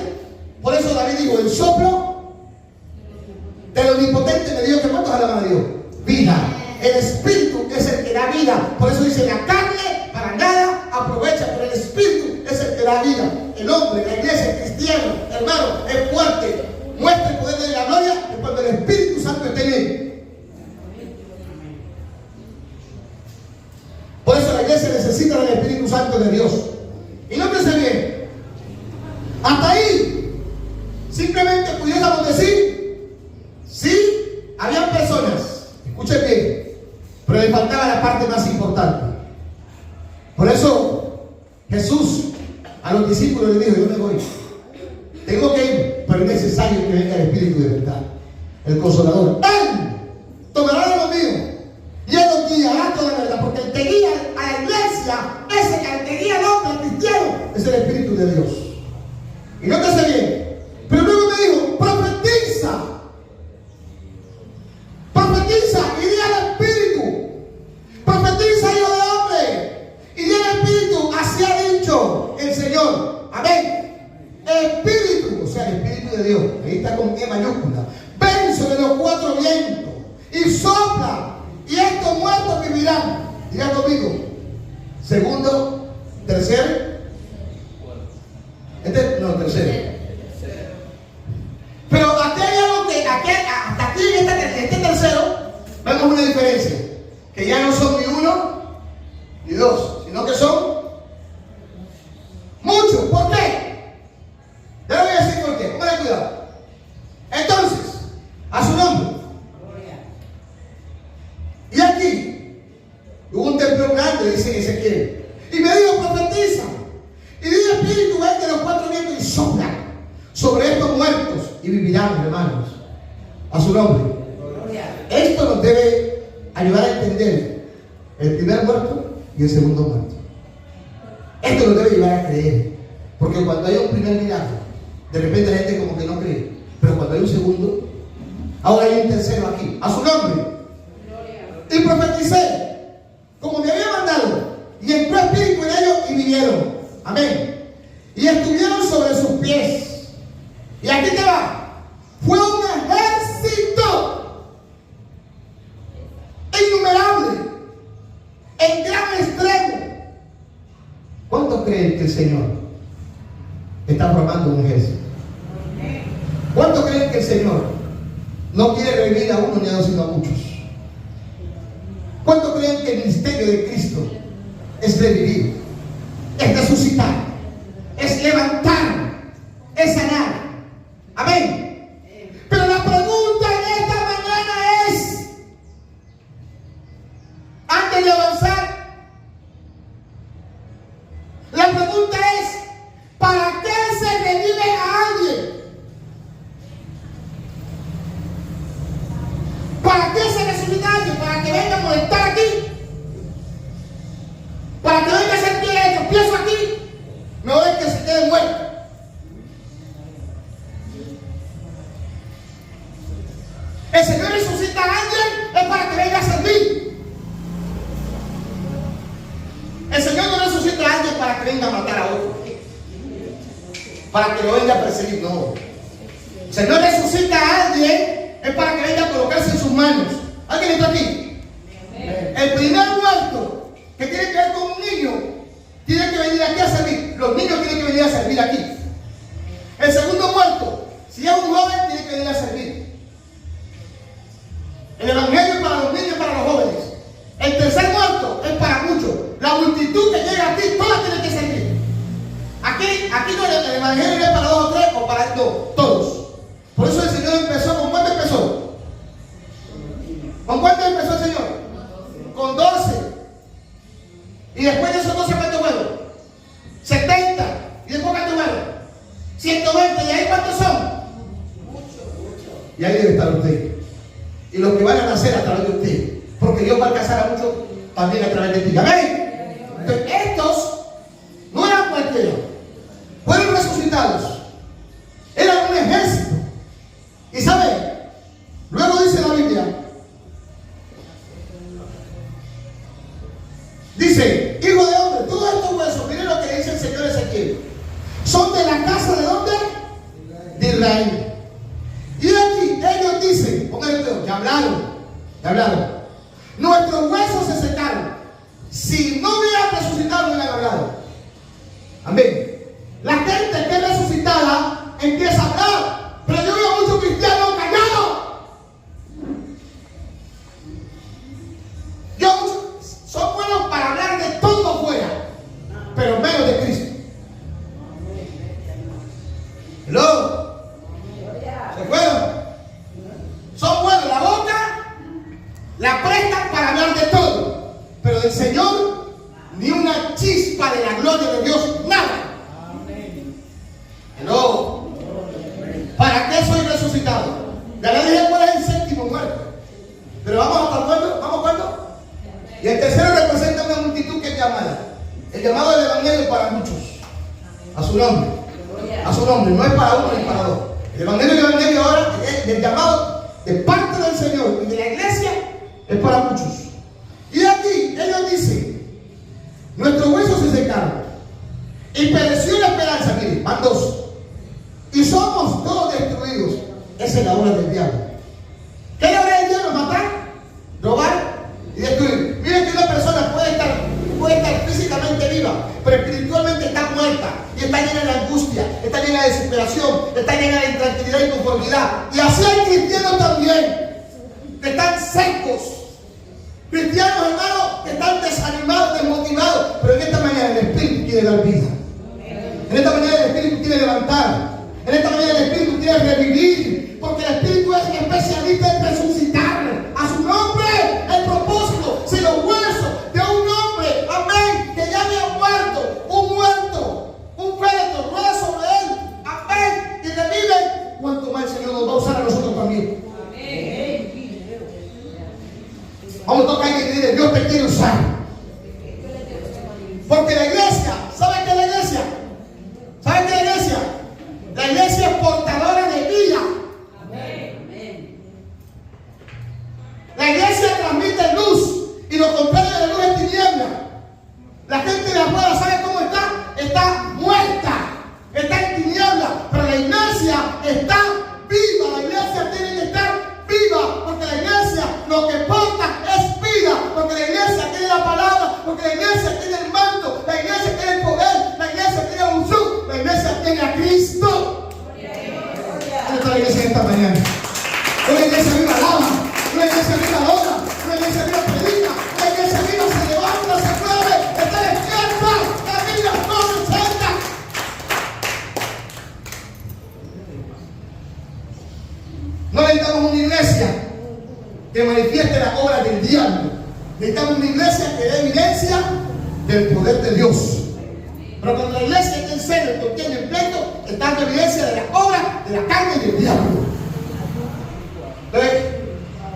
Por eso David dijo, el soplo del omnipotente me dio que ¿cuántos alaban a Dios? Vida. El espíritu es el que da vida. Por eso dice, la carne para nada aprovecha, pero el espíritu es el que da vida. El hombre, la iglesia, el cristiano, hermano, es fuerte. Muestra el poder de la gloria es cuando el Espíritu Santo esté en él. Por eso la iglesia necesita del Espíritu Santo de Dios. Y nótese bien, hasta ahí simplemente pudiéramos decir, sí, habían personas, escuchen bien, pero le faltaba la parte más importante. Por eso Jesús a los discípulos les dijo, yo me voy, tengo que ir, pero es necesario que venga el Espíritu de verdad, el Consolador. Él tomará de lo mío y Él los guiará toda la verdad, porque el que guía a la iglesia, ese que guía al hombre cristiano, es el Espíritu de Dios. Y nótese bien, pero luego me dijo, profetiza y di al Espíritu, profetiza, hijo de hombre, y di al Espíritu, así ha dicho el Señor. Amén. Espíritu, o sea, el Espíritu de Dios, ahí está con E mayúscula, ven sobre los cuatro vientos y sopla, y estos muertos vivirán. Diga conmigo, segundo, tercero, tercero. Pero aquí hay algo que hasta aquí en este tercero vemos una diferencia, que ya no son ni uno ni dos, sino que son y vivirán, hermanos. A su nombre. Esto nos debe ayudar a entender el primer muerto y el segundo muerto. Esto nos debe llevar a creer. Porque cuando hay un primer milagro, de repente la gente como que no cree. Pero cuando hay un segundo, ahora hay un tercero aquí. A su nombre. Y profeticé, como me había mandado, y entró espíritu en ellos y vinieron. Amén. Y estuvieron sobre sus pies. Y aquí te va. Fue un ejército innumerable, en gran extremo. ¿Cuántos creen que el Señor está formando un ejército? ¿Cuántos creen que el Señor no quiere revivir a uno ni a dos, sino a muchos? ¿Cuántos creen que el ministerio de Cristo es revivir, es resucitar, es levantar, es sanar? Amén. Pero la pregunta en esta mañana es, antes de avanzar, la pregunta es, ¿para qué se revive a alguien? ¿Para qué se resucita a alguien? ¿Para que venga a molestar aquí? ¿Para que venga a sentir el tropiezo aquí? No es que se quede muerto. El Señor resucita a alguien es para que venga a servir. El Señor no resucita a alguien para que venga a matar a otro, para que lo venga a perseguir. No. El Señor resucita a alguien es para que venga a colocarse en sus manos. ¿Alguien está aquí? El primer muerto que tiene que ver con un niño tiene que venir aquí a servir. Los niños tienen que venir a servir aquí. El segundo muerto, si es un joven, tiene que venir a servir. El evangelio es para los niños y para los jóvenes. El tercer muerto es para muchos. La multitud que llega a ti, todas tienen que servir. Aquí no, el evangelio es para dos o tres o para dos, todos. Por eso el Señor empezó. ¿Con cuánto empezó? ¿Con cuánto empezó el Señor? Con 12. Y después de esos 12, ¿cuántos fueron? 70. ¿Y después cuántos fueron? 120. ¿Y ahí cuántos son? Y ahí debe estar usted. Y los que van a nacer a través de usted. Porque Dios va a alcanzar a muchos también a través de ti. Amén. Entonces, estos no eran cualquiera. Fueron resucitados. Eran un ejército. Y ¿sabe? Luego dice la Biblia. Dice, hijo de hombre, todos estos huesos, miren lo que dice el Señor Ezequiel. Son de la casa de ¿dónde? De Israel. Y aquí ellos dicen, pongan el dedo, ya hablaron. Nuestros huesos se secaron. Si no hubieran resucitado, no hubieran hablado. Amén. La gente que es resucitada empieza a hablar. Pero yo veo muchos cristianos callados. Son buenos para hablar de todo fuera, pero menos de Cristo. ¿Hello? ¿Se fueron? Son buenos, la boca la prestan para hablar de todo, pero del Señor ni una chispa de la gloria de Dios, nada. ¿Hello? ¿Para qué soy resucitado? Ya le dije cuál es el séptimo muerto. Pero vamos hasta cuándo? ¿Vamos cuándo? Y el tercero representa una multitud que es llamada. El llamado del evangelio es para muchos. A su nombre. A su nombre. No es para uno ni para dos. El evangelio ahora es el llamado de parte del Señor y de la iglesia es para muchos. Y aquí ellos dicen, nuestros huesos se secaron y pereció la esperanza. Miren, van dos. Y somos todos destruidos. Esa es la obra del diablo. ¿Qué es la obra del diablo? Matar, robar y destruir. Miren que una persona puede estar físicamente viva, pero espiritualmente está muerta y está llena de angustia, está llena de desesperación, está llena de intranquilidad y conformidad. Y así hay cristianos también que están secos, cristianos, hermanos, que están desanimados, desmotivados, pero en esta mañana el Espíritu quiere dar vida. En esta mañana el Espíritu quiere levantar. En esta mañana el Espíritu quiere revivir, porque el Espíritu es especialista en resucitar. A su nombre, el propósito, si los huesos de un hombre, amén, que ya había muerto, un feto rueda sobre él, amén, y reviven, cuanto más el Señor está viva. La iglesia tiene que estar viva, porque la iglesia lo que porta es vida, porque la iglesia tiene la palabra, porque la iglesia tiene el manto, la iglesia tiene el poder, la iglesia tiene la unción, la iglesia tiene a Cristo. ¿Dónde está la iglesia esta mañana? Una iglesia viva alaba, una iglesia viva adora, una iglesia viva predica, una iglesia viva se levanta, se mueve, está despierta, camina, no se sienta. No necesitamos una iglesia que manifieste las obras del diablo. Necesitamos una iglesia que dé evidencia del poder de Dios. Pero cuando la iglesia está en serio, en contienda, en pleito, está dando evidencia de las obras de la carne y del diablo. Entonces,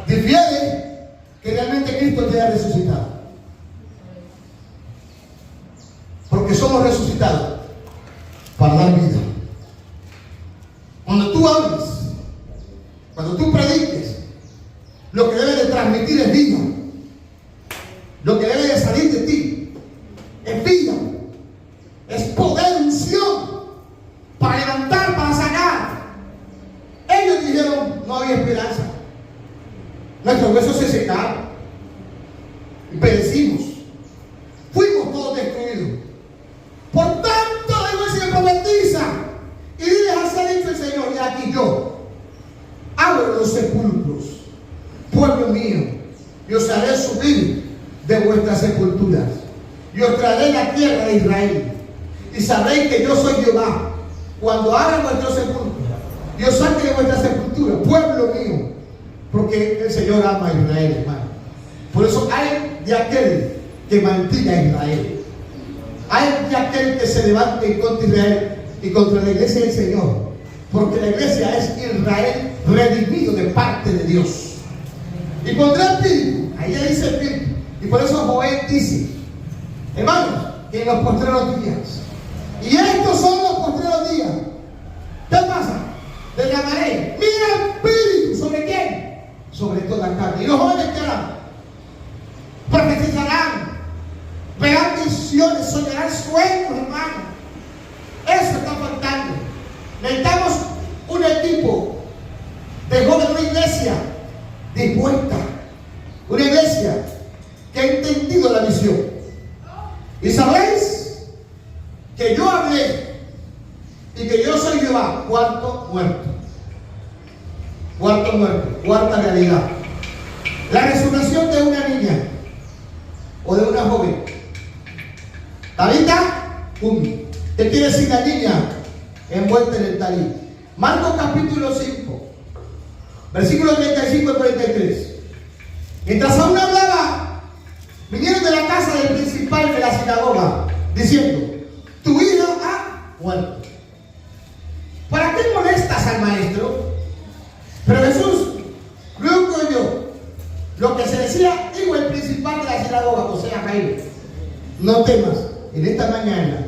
difiere que realmente Cristo te haya resucitado. Porque somos resucitados para dar vida. Cuando tú hables, cuando tú prediques, lo que debe de transmitir es vida. Lo que debe de salir de ti es vida. Es poder, unción, para levantar, para sanar. Ellos dijeron, no había esperanza. Nuestros huesos se secaron y perecimos. Fuimos todos destruidos. Por tanto, digo, se profetiza y diles, así ha dicho el Señor, y aquí yo abro los sepulcros, pueblo mío, y os haré subir de vuestras sepulturas, y os traeré la tierra de Israel, y sabréis que yo soy Jehová, cuando abra vuestros sepulcros, y os saque de vuestra sepultura, pueblo mío, porque el Señor ama a Israel, hermano. Por eso hay de aquel que mantiene a Israel, hay de aquel que se levante contra Israel y contra la iglesia del Señor, porque la iglesia es Israel redimido de parte de Dios. Y pondré espíritu, ahí ya dice espíritu, y por eso Joel dice, hermanos, que en los postreros días, y estos son los postreros días, ¿qué pasa? Derramaré mira espíritu, ¿sobre quién? Sobre toda la carne. Y los jóvenes que harán, profetizarán, verán visiones, soñarán sueños, hermano. Eso está faltando. Necesitamos un equipo de jóvenes, una iglesia dispuesta, una iglesia que ha entendido la visión. Y sabéis que yo hablé y que yo soy Jehová. Cuarto muerto, cuarta realidad. La resurrección de una niña o de una joven. Talita, ¿qué quiere decir la niña envuelta en el talí? Marcos capítulo 5, versículos 35 y 43. Mientras aún hablaba, vinieron de la casa del principal de la sinagoga, diciendo, tu hija ha muerto. ¿Para qué molestas al maestro? Pero Jesús luego oyó lo que se decía, dijo el principal de la sinagoga, o sea, Jairo, no temas, en esta mañana,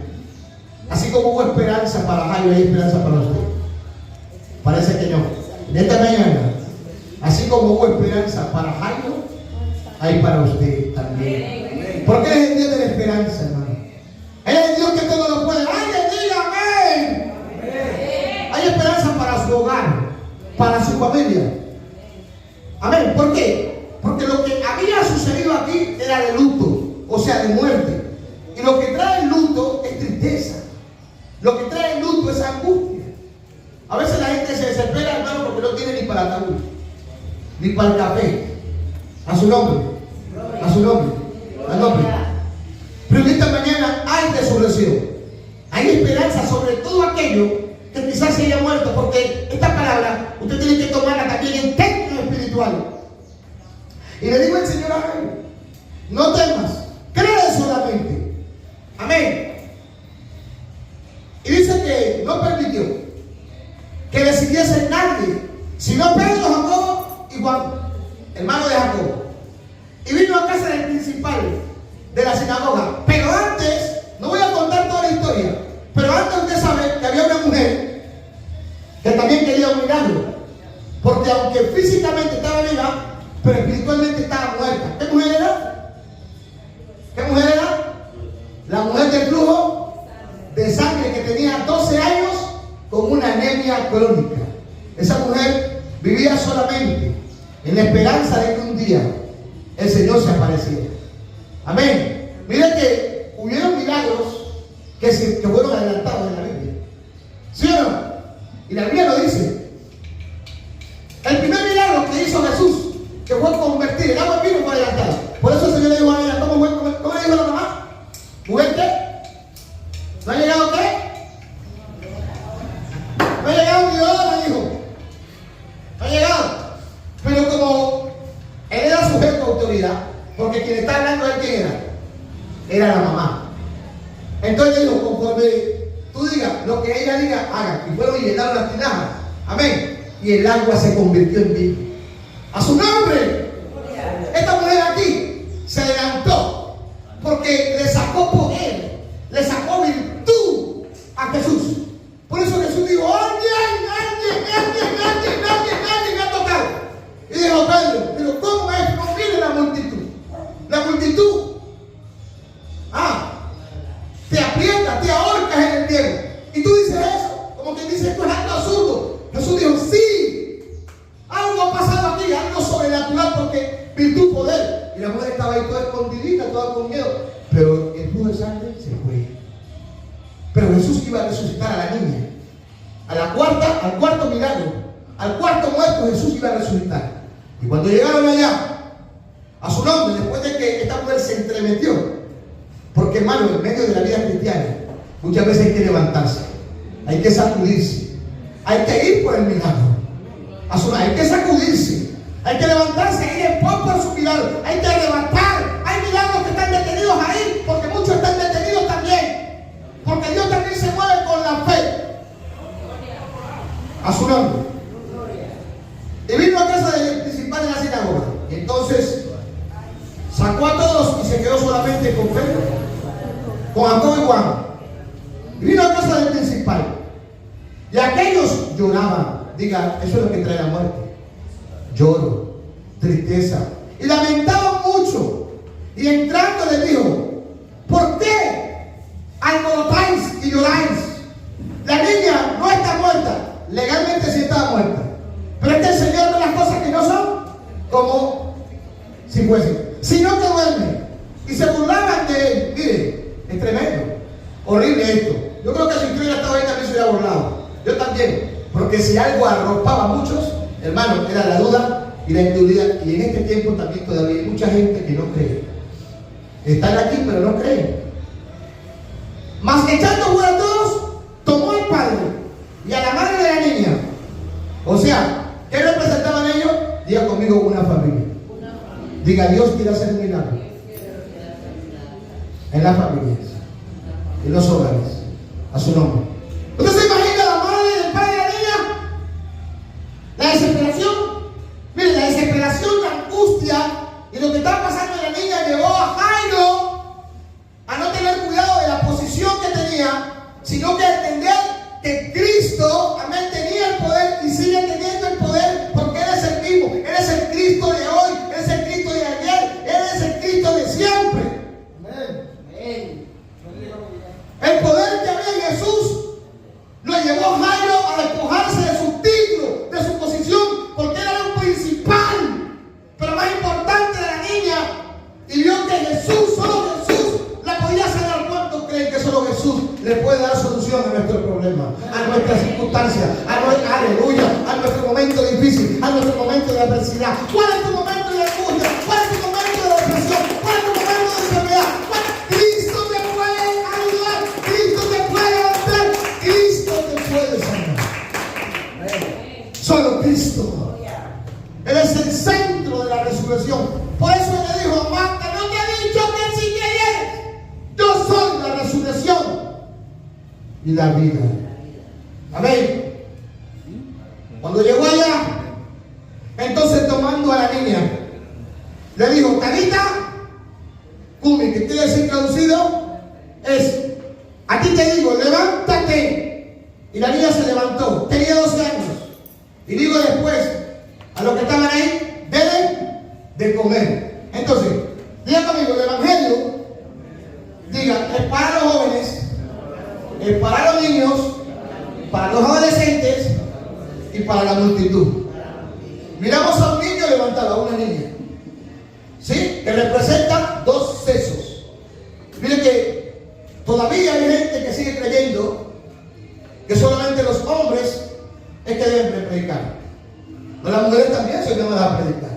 así como hubo esperanza para Jairo, hay esperanza para usted. Parece que no. En esta mañana, así como hubo esperanza para Jairo, hay para usted también. Porque Él es el Dios de la esperanza, hermano. Él es el Dios que todo lo puede. ¡Alguien diga amén! Hay esperanza para su hogar, para su familia. Amén. ¿Por qué? Porque lo que había sucedido aquí era de luto, o sea, de muerte. Y lo que trae el luto es tristeza. Lo que trae el luto es angustia. A veces la gente se desespera, hermano, porque no tiene ni para el ataúd, ni para el café. A su nombre, a su nombre, al nombre. Pero en esta mañana hay resurrección. Hay esperanza sobre todo aquello que quizás se haya muerto, porque esta palabra usted tiene que tomarla también en términos espirituales. Y le digo al Señor, amén, no temas, cree solamente. Amén. Y dice que no permitió que decidiese nadie, sino Pedro, Jacobo y Juan, hermano de Jacobo. Y vino a casa del principal de la sinagoga. Pero antes, no voy a contar toda la historia, pero antes usted sabe que había una mujer que también quería un milagro. Porque aunque físicamente estaba viva, pero espiritualmente estaba muerta. ¿Qué mujer era? ¿Qué mujer era? La mujer del flujo de sangre, que tenía 12 años con una anemia crónica. Esa mujer vivía solamente en la esperanza de que un día el Señor se apareciera. Amén. Miren que hubieron milagros que fueron adelantados en la Biblia. ¿Sí o no? Y la Biblia lo dice. El primer milagro que hizo Jesús, que fue convertir el agua en vino, fue adelantado. Por eso el Señor le dijo a ella, ¿cómo le dijo a la mamá? ¿Mujer qué? ¿No ha llegado qué? No ha llegado mi hora, dijo. No ha llegado. Pero como él era sujeto a autoridad, porque quien está hablando de él, ¿quién era? Era la mamá. Entonces dijo, conforme tú digas, lo que ella diga, haga. Y fueron y llenaron las tinajas. Amén. Y el agua se convirtió en vino. ¡A su nombre! Esta mujer aquí se adelantó porque le sacó poder, le sacó virtud a Jesús. Por eso Jesús dijo, alguien me ha tocado. Y dijo Pedro, pero ¿cómo es? No mire la multitud. La multitud. Te aprieta, te ahorcas en el cielo. Y tú dices eso, como que dices, esto es algo absurdo. Jesús dijo, sí, algo ha pasado aquí, algo sobrenatural, porque virtud, poder. Y la mujer estaba ahí toda escondidita, toda con miedo. Pero el flujo de sangre se fue. Pero Jesús iba a resucitar a la niña. Al cuarto milagro, al cuarto muerto, Jesús iba a resucitar. Y cuando llegaron allá, a su nombre, después de que esta mujer se entremetió, porque hermano, en medio de la vida cristiana, muchas veces hay que levantarse, hay que sacudirse, hay que ir por el milagro. Hay que sacudirse, hay que levantarse, hay que ir por su milagro, hay que arrebatar. Hay milagros que están detenidos ahí, porque muchos están detenidos también, porque Dios también se mueve con la fe. A su nombre. Y vino a casa del principal de la sinagoga. Y entonces sacó a todos y se quedó solamente con Pedro, con Jacobo y Juan. Y vino a casa del principal. Y aquellos lloraban. Diga, eso es lo que trae la muerte. Lloro, tristeza. Y lamentaban mucho. Y entrando les dijo, ¿por qué alborotáis y lloráis? La niña no está muerta. Legalmente sí estaba muerta. Pero es que el Señor ve las cosas que no son como si fuesen, sino que duerme. Y se burlaban de él. Mire, es tremendo, horrible esto. Yo creo que si yo hubiera estado ahí también se hubiera burlado. Yo también. Porque si algo arropaba a muchos, hermano, era la duda y la incredulidad. Y en este tiempo también todavía hay mucha gente que no cree. Están aquí pero no creen. Mas echando fuera a todos, tomó al padre y a la madre de la niña. O sea, ¿qué representaban ellos? Diga conmigo, una familia. Diga, Dios quiere hacer un milagro en las familias, en los hogares, a su nombre. ¿Usted se imagina la madre y el padre de la niña? La desesperación. Mire, la desesperación, la angustia y lo que estaba pasando en la niña llevó a Jairo a no tener cuidado de la posición que tenía, sino que a entender que Cristo, amén, tenía el poder y sigue teniendo el poder, porque Él es el mismo. Él es el Cristo de hoy, Él es el Cristo de ayer, Él es el Cristo de siempre. Amén. El poder que había en Jesús lo llevó a Jairo a despojarse de sus títulos, de su posición, porque era un principal, pero más importante de la niña, y vio que Jesús, solo Jesús, la podía sanar. ¿Cuántos creen que solo Jesús le puede dar solución a nuestro problema, a nuestras circunstancias, aleluya, a nuestro momento difícil, a nuestro momento de adversidad? ¿Cuál es tu momento de angustia? ¿Cuál es tu momento de depresión? ¿Cuál es tu momento de enfermedad? Cristo te puede ayudar, Cristo te puede levantar, Cristo te puede sanar. Solo Cristo. Él es el centro de la resurrección. Por eso le dijo a Marta, ¿no te he dicho que si quieres? Yo soy la resurrección y la vida. Amén. Cuando llegó allá, entonces tomando a la niña, le dijo, Tabita, Cumi, que quiere decir traducido, es, a ti te digo, levántate. Y la niña se levantó, tenía 12 años. Y digo después, a los que estaban ahí, denle de comer. Entonces, diga conmigo, el evangelio, diga, es para los jóvenes, es para los niños, para los adolescentes y para la multitud. Miramos a un niño levantado, a una niña, ¿sí? Que representa dos sesos. Miren que todavía hay gente que sigue creyendo que solamente los hombres es que deben predicar. No, las mujeres también son llamadas a predicar.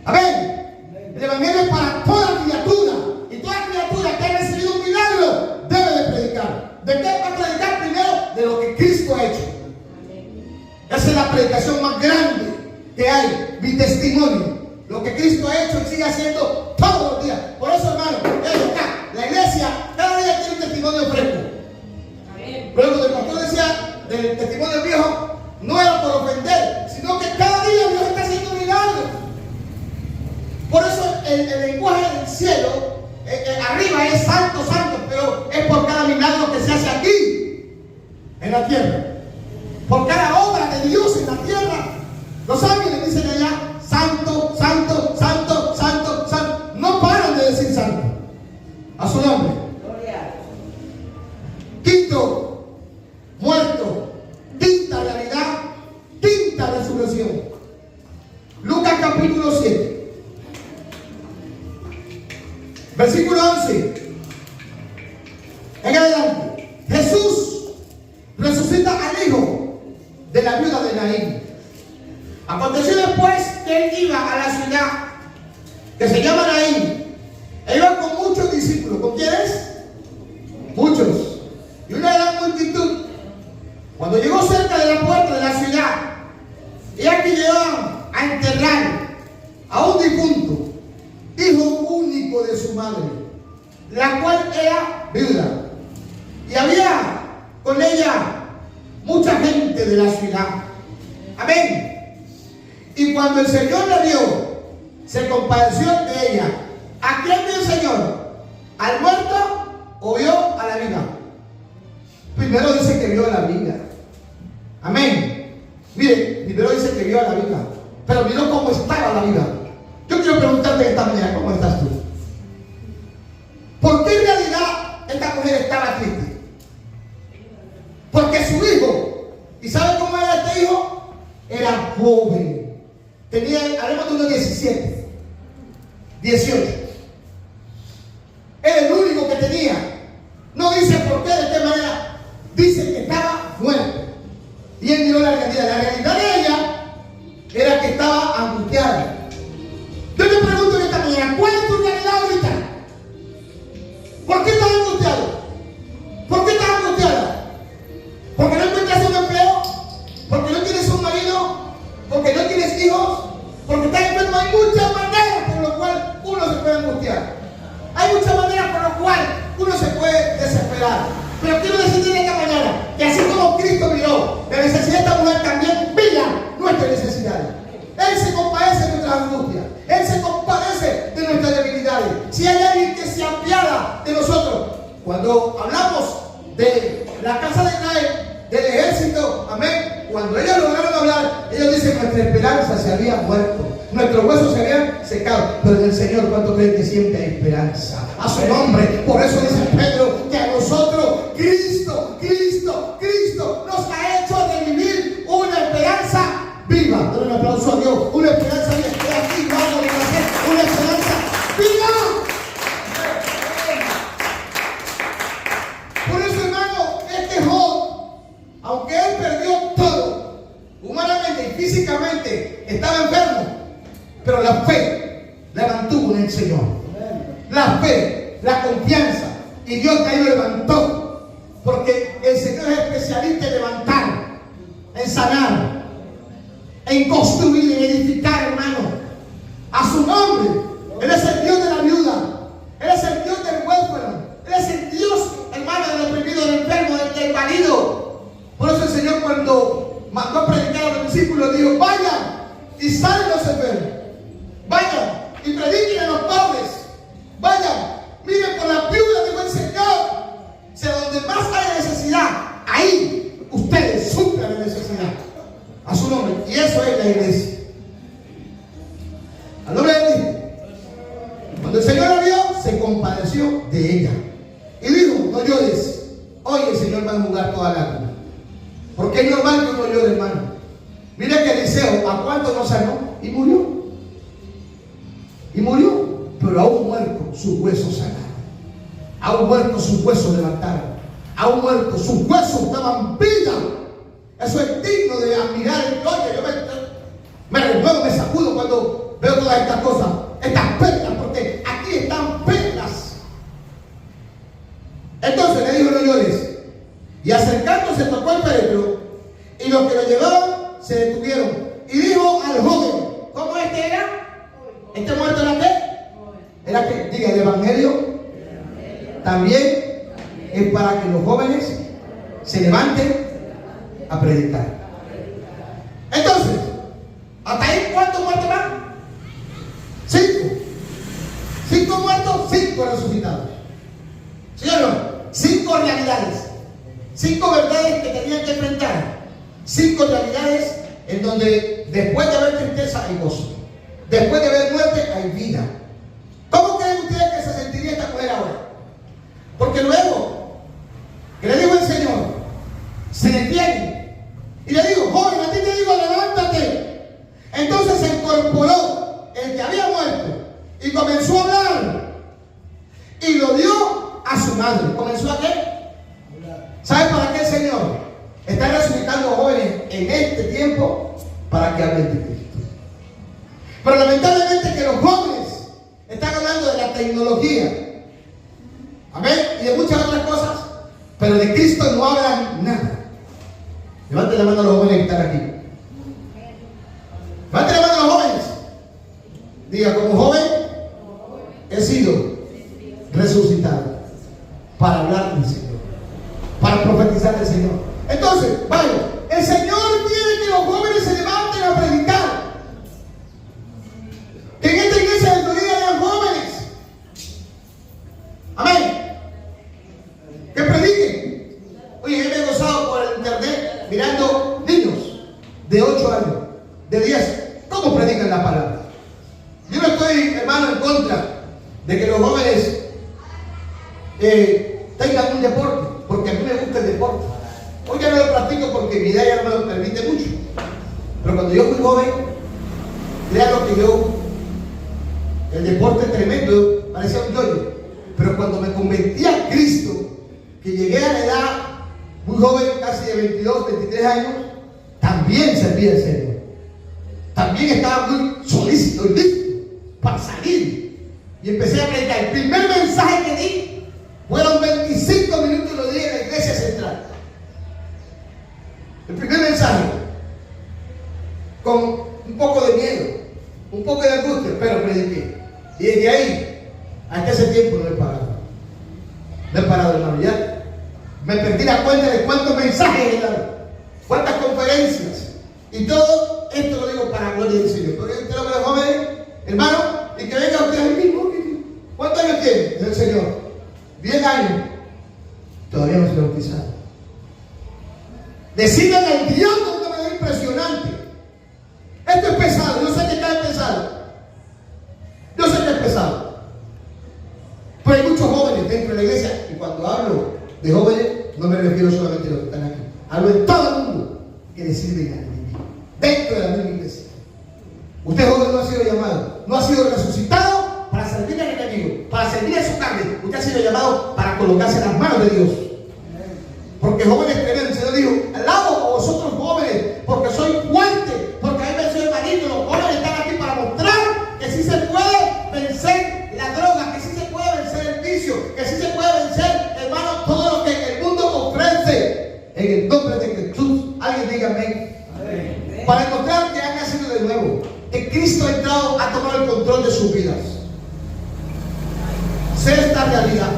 Amén. El evangelio es para toda criatura. Y toda criatura que ha recibido un milagro debe de predicar. ¿De qué va a predicar? Primero, de lo que Cristo ha hecho. Esa es la predicación más grande que hay. Mi testimonio. Lo que Cristo ha hecho y sigue haciendo todos los días. Por eso, hermano, la iglesia cada día tiene un testimonio fresco. Pero cuando el pastor decía del testimonio viejo, no era por ofender, sino que cada día Dios está haciendo milagros. Por eso el lenguaje del cielo, arriba es santo, santo, pero es por cada milagro que se hace aquí, en la tierra. Por cada obra de Dios en la tierra. Los ángeles dicen allá, santo, santo, santo, santo, santo. No paran de decir santo. A su nombre. Quinto, muerto. Quinta realidad, quinta resurrección. Lucas capítulo 7, versículo 11 en adelante. Jesús resucita al hijo de la viuda de Naín. Aconteció después que él iba a la ciudad que se llama Naín. Él iba con muchos discípulos. ¿Con quiénes? Muchos. Y una gran multitud. Cuando llegó cerca de la puerta de la ciudad, y aquí llegaban a enterrar a un difunto, hijo único de su madre, la cual era viuda. Y había con ella mucha gente de la ciudad. Amén. Y cuando el Señor la vio, se compadeció de ella. ¿A quién vio el Señor? ¿Al muerto o vio a la viva? Primero dice que vio a la viva. Amén. Mire, primero dice que vio a la viva, pero miró cómo estaba la viva. Yo quiero preguntarte esta mañana, ¿cómo estás tú? ¿Por qué en realidad esta mujer estaba triste? Porque su hijo, ¿y sabe cómo era este hijo? Era joven. Tenía, hablemos de unos 17, 18. Era el único que tenía. No dice por qué, de qué manera. Dice que estaba muerto. Y él miró la realidad. La realidad de ella era que estaba angustiada. Yo te pregunto en esta mañana, ¿cuál es tu realidad ahorita? ¿Por qué estás angustiado? ¿Por qué estás angustiada? ¿Porque no encuentras un empleo? ¿Porque no tienes un marido? ¿Porque no tienes hijos? ¿Porque estás enfermo? Hay muchas maneras por las cuales uno se puede angustiar. Hay muchas maneras por las cuales uno se puede desesperar. Pero quiero decirte esta mañana que así como Cristo miró la necesidad de esta mujer, también mira nuestras necesidades. Él se compadece de nuestras angustias. Él se compadece de nuestras debilidades. Si hay alguien que se apiada de nosotros, cuando hablamos de la casa de Israel, del ejército, amén, cuando ellos lograron hablar, ellos dicen: nuestra esperanza se había muerto, nuestros huesos se habían secado, pero en el Señor, ¿cuánto creen que siempre hay esperanza? A su nombre. Por eso dice Pedro que a nosotros Cristo nos ha hecho de vivir una esperanza viva. Dale un aplauso a Dios. Una esperanza viva. Estoy aquí, vamos a hacer una esperanza viva. Por eso, hermano, este Job, aunque él perdió todo, humanamente y físicamente, estaba enfermo, pero la fe la mantuvo en el Señor. La fe, la confianza, y Dios ahí lo levantó. Porque el Señor es especialista en levantar, en sanar, en construir, en edificar, hermano. A su nombre. Él es el Dios de la viuda. Él es el Dios del huérfano. Él es el Dios, hermano, del oprimido, del enfermo, del inválido. Por eso el Señor, cuando mandó a predicar a los discípulos, dijo: vayan y salen los enfermos. Vayan y prediquen a los pobres. Vayan, miren por la viuda de buen Señor. O sea, donde más hay necesidad, ahí ustedes suplen la necesidad. A su nombre. Y eso es la iglesia. Al nombre de Dios. Cuando el Señor la vio, se compadeció de ella. Y dijo: no llores. Hoy el Señor va a enjugar toda lágrima. Porque es normal que uno llore, hermano. Mira que Eliseo, ¿a cuánto no sanó? Y murió. Y murió. Pero aún muerto, sus huesos sanaron. Aún muerto, sus huesos levantaron. Aún muerto, sus huesos daban vida. Eso es digno de admirar. Oye, yo me renuevo, me sacudo cuando veo todas estas cosas, estas perlas, porque aquí están perlas. Entonces le dijo: no llores. Y acercándose tocó el féretro, y los que lo llevaban se detuvieron. Y dijo al joven: ¿cómo este era? ¿Este muerto era qué? Era que, diga, el evangelio también es para que los jóvenes se levanten a predicar. Entonces, ¿hasta ahí cuántos muertos van? 5. 5 muertos, 5 resucitados. ¿Sí o no? 5 realidades. 5 verdades que tenían que enfrentar. 5 realidades en donde después de haber tristeza hay gozo. Después de haber muerte hay vida. ¿Cómo creen ustedes que se sentiría esta mujer ahora? Porque luego que le dijo el Señor, se detiene y le digo: joven, a ti te digo, levántate. Entonces se incorporó el que había muerto y comenzó a hablar y lo dio a su madre. ¿Comenzó a qué? ¿Sabe para qué el Señor está resucitando jóvenes en este tiempo? Para que hablen de Cristo. Pero lamentablemente que los jóvenes están hablando de la tecnología, amén, y de muchas otras cosas, pero de Cristo no hablan nada. Levanten la mano a los jóvenes que están aquí. Levanten la mano a los jóvenes. Diga: como joven he sido resucitado para hablar del Señor, para profetizar del Señor. Entonces, vaya, el Señor quiere que los jóvenes se levanten a predicar. Que en esta iglesia de Florida hayan jóvenes, amén, que prediquen. Oye, yo me he gozado por el internet mirando niños de 8 años, de 10, cómo predican la palabra. Yo no estoy, hermano, en contra de que los jóvenes tengan un deporte, porque a mí me gusta el deporte. Hoy ya no lo practico porque mi edad ya no me lo permite mucho. Pero cuando yo fui joven, crean lo que yo, el deporte tremendo, parecía un yoyo. Pero cuando me convertí a Cristo, que llegué a la edad muy joven, casi de 22, 23 años, también servía al Señor. También estaba muy solícito y listo para salir. Y empecé a predicar. El primer mensaje que di fueron 25 minutos y lo di en la iglesia central. El primer mensaje, con un poco de miedo, un poco de angustia, pero prediqué. Y desde ahí, hasta ese tiempo no he parado. No he parado, hermano. Ya me perdí la cuenta de cuántos mensajes he dado, cuántas conferencias. Y todo esto lo digo para la gloria del Señor. Porque usted lo ve joven, hermano, y que venga usted ahí mismo. ¿Cuántos años tiene el Señor? 10 años. Todavía no se ha bautizado. Decirle al diablo de una manera impresionante: esto es pesado. Yo sé que está pesado. Yo sé que es pesado. Pero hay muchos jóvenes dentro de la iglesia. Y cuando hablo de jóvenes, no me refiero solamente a los que están aquí. Hablo de todo el mundo que le sirven a Dios dentro de la misma iglesia. Usted, joven, no ha sido llamado, no ha sido resucitado para servir al enemigo, para servir a su carne. Usted ha sido llamado para colocarse en las manos de Dios. Porque jóvenes tremendos, el Señor dijo: alabo a vosotros jóvenes, porque soy fuerte, porque ahí venció el maligno. Los jóvenes están aquí para mostrar que sí se puede vencer la droga, que sí se puede vencer el vicio, que sí se puede vencer, hermano, todo lo que el mundo ofrece. En el nombre de Jesús, alguien diga amén. Amén. Para encontrar que han nacido de nuevo, que Cristo ha entrado, ha tomado el control de sus vidas. Sé esta realidad.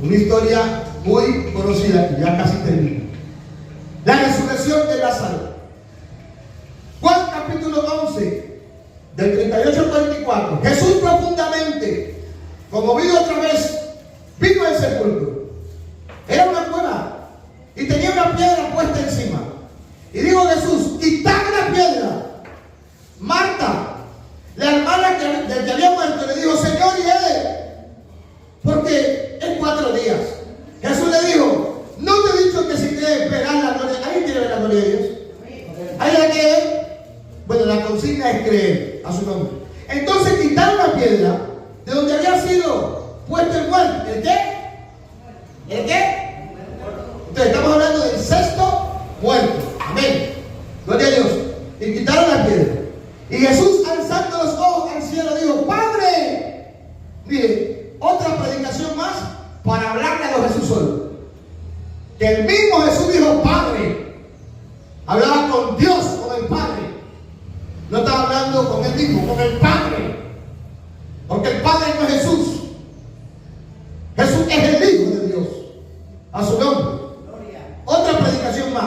Una historia muy conocida, que ya casi termina. La resurrección de Lázaro. Juan capítulo 11, del 38 al 44. Jesús profundamente conmovido otra vez, vino al sepulcro. Era una cueva y tenía una piedra puesta encima. Y dijo Jesús: quitad la piedra. Marta, la hermana del que había muerto, le dijo: Señor, y él, porque en 4 días. Jesús le dijo: no te he dicho que si quieres pegar la gloria. que creer a su nombre. Entonces quitaron la piedra de donde había sido puesto el muerto. ¿El qué? ¿El qué? Entonces estamos hablando del sexto muerto. Amén. Gloria a Dios. Y quitaron la piedra. Y Jesús, alzando los ojos al cielo, dijo: Padre. Mire, otra predicación más para hablarle a los Jesús solo. Que el mismo Jesús dijo Padre. Hablaba con Dios, con el Padre. No estaba hablando con él mismo, con el Padre. Porque el Padre no es Jesús. Jesús es el Hijo de Dios. A su nombre. Otra predicación más.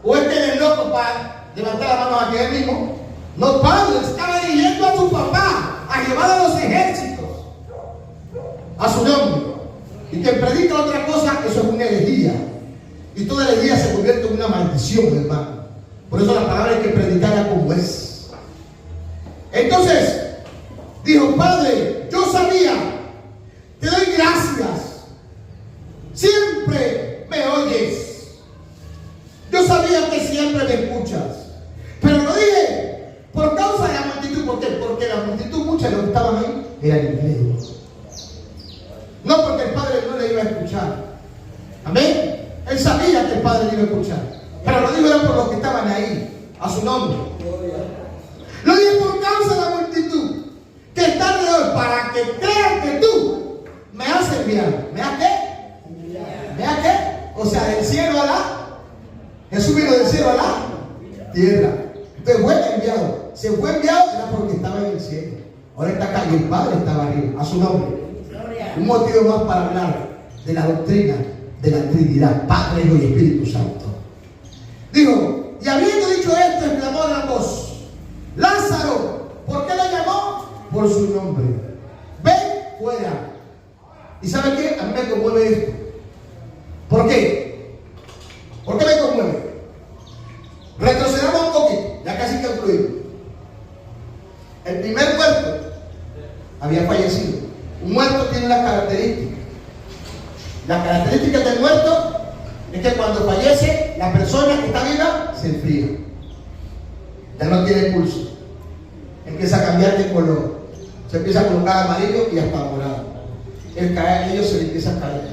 ¿O es que él es loco para levantar las manos aquí él mismo? No, Padre, estaba dirigiendo a su papá, a llevar a los ejércitos. A su nombre. Y quien predica otra cosa, eso es una herejía. Y toda herejía se convierte en una maldición, hermano. Por eso la palabra hay que predicarla como es. Entonces, dijo: Padre, yo sabía, te doy gracias. Siempre me oyes. Yo sabía que siempre me escuchas. Pero lo dije por causa de la multitud. ¿Por qué? Porque la multitud, muchos de los que estaban ahí, eran incrédulos. No porque el Padre no le iba a escuchar. Amén. Él sabía que el Padre le iba a escuchar. Pero lo dijo era por los que estaban ahí, a su nombre. Lo dije por causa de la multitud que está alrededor, para que crean que tú me has enviado. ¿Me has qué? ¿Me has qué? O sea, del cielo a la... Jesús vino del cielo a la tierra. Entonces fue enviado. Se fue enviado era porque estaba en el cielo. Ahora está acá y el Padre estaba arriba, a su nombre. Un motivo más para hablar de la doctrina de la Trinidad, Padre, Hijo y Espíritu Santo. Dijo: y habiendo dicho esto, exclamó a gran voz: Lázaro. ¿Por qué lo llamó? Por su nombre. Ven fuera. ¿Y sabe qué? A mí me conmueve esto. ¿Por qué? ¿Por qué me conmueve? Retrocedamos un poquito, ya casi concluimos. El primer muerto había fallecido. Un muerto tiene una característica. La característica del muerto es que cuando fallece, la persona que está viva se enfría. Ya no tiene pulso. Empieza a cambiar de color. Se empieza a colocar amarillo y hasta morado. El cabello se le empieza a caer.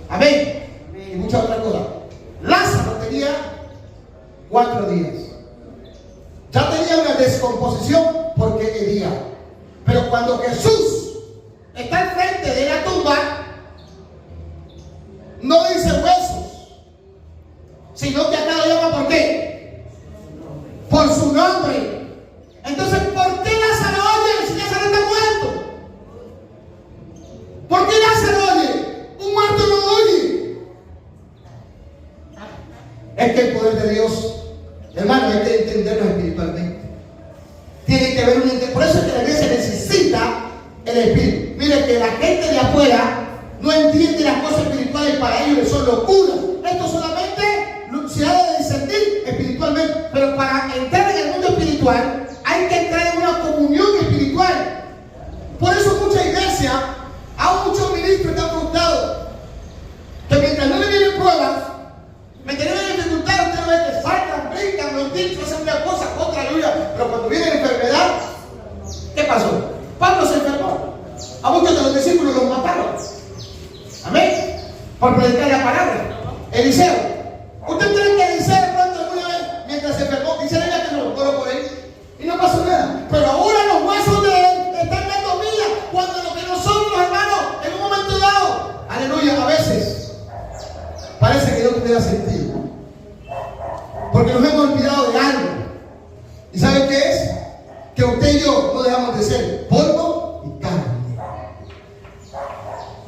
Amén. Y muchas otras cosas. Lázaro tenía 4 días. Ya tenía una descomposición porque hería. Pero cuando Jesús está al frente de la tumba, no dice huesos, sino que acá lo llama ¿por qué? Por su nombre. Entonces, ¿por qué Lázaro oye si Lázaro está muerto? ¿Por qué Lázaro oye? Un muerto no oye. Es que el poder de Dios, hermano, hay que entenderlo espiritualmente. Tiene que haber un entendimiento. Por eso es que la iglesia necesita el Espíritu. Mire que la gente de afuera no entiende las cosas espirituales, para ellos son locuras. Esto solamente se ha de discernir espiritualmente. Pero para entrar en el mundo espiritual hay que entrar en una comunión espiritual. Por eso muchas iglesias, aún muchos ministros están frustrados. Que mientras no le vienen pruebas, mientras no vienen dificultades, ustedes ven que saltan, brincan, los dichos, hacen una cosa, otra, aleluya. Pero cuando viene la enfermedad, ¿qué pasó? Pablo se enfermó. A muchos de los discípulos los mataron. Amén. Por predicar la palabra. Eliseo. ¿Usted cree que Eliseo pronto alguna vez, mientras se enfermó, dice la Biblia que no lo oró por él? Y no pasó nada. Pero ahora los huesos de él están dando vida. Cuando lo que nosotros, hermanos, en un momento dado, aleluya, a veces parece que no tuviera sentido. Porque nos hemos olvidado de algo. ¿Y saben qué es? Que usted y yo no dejamos de ser polvo y carne.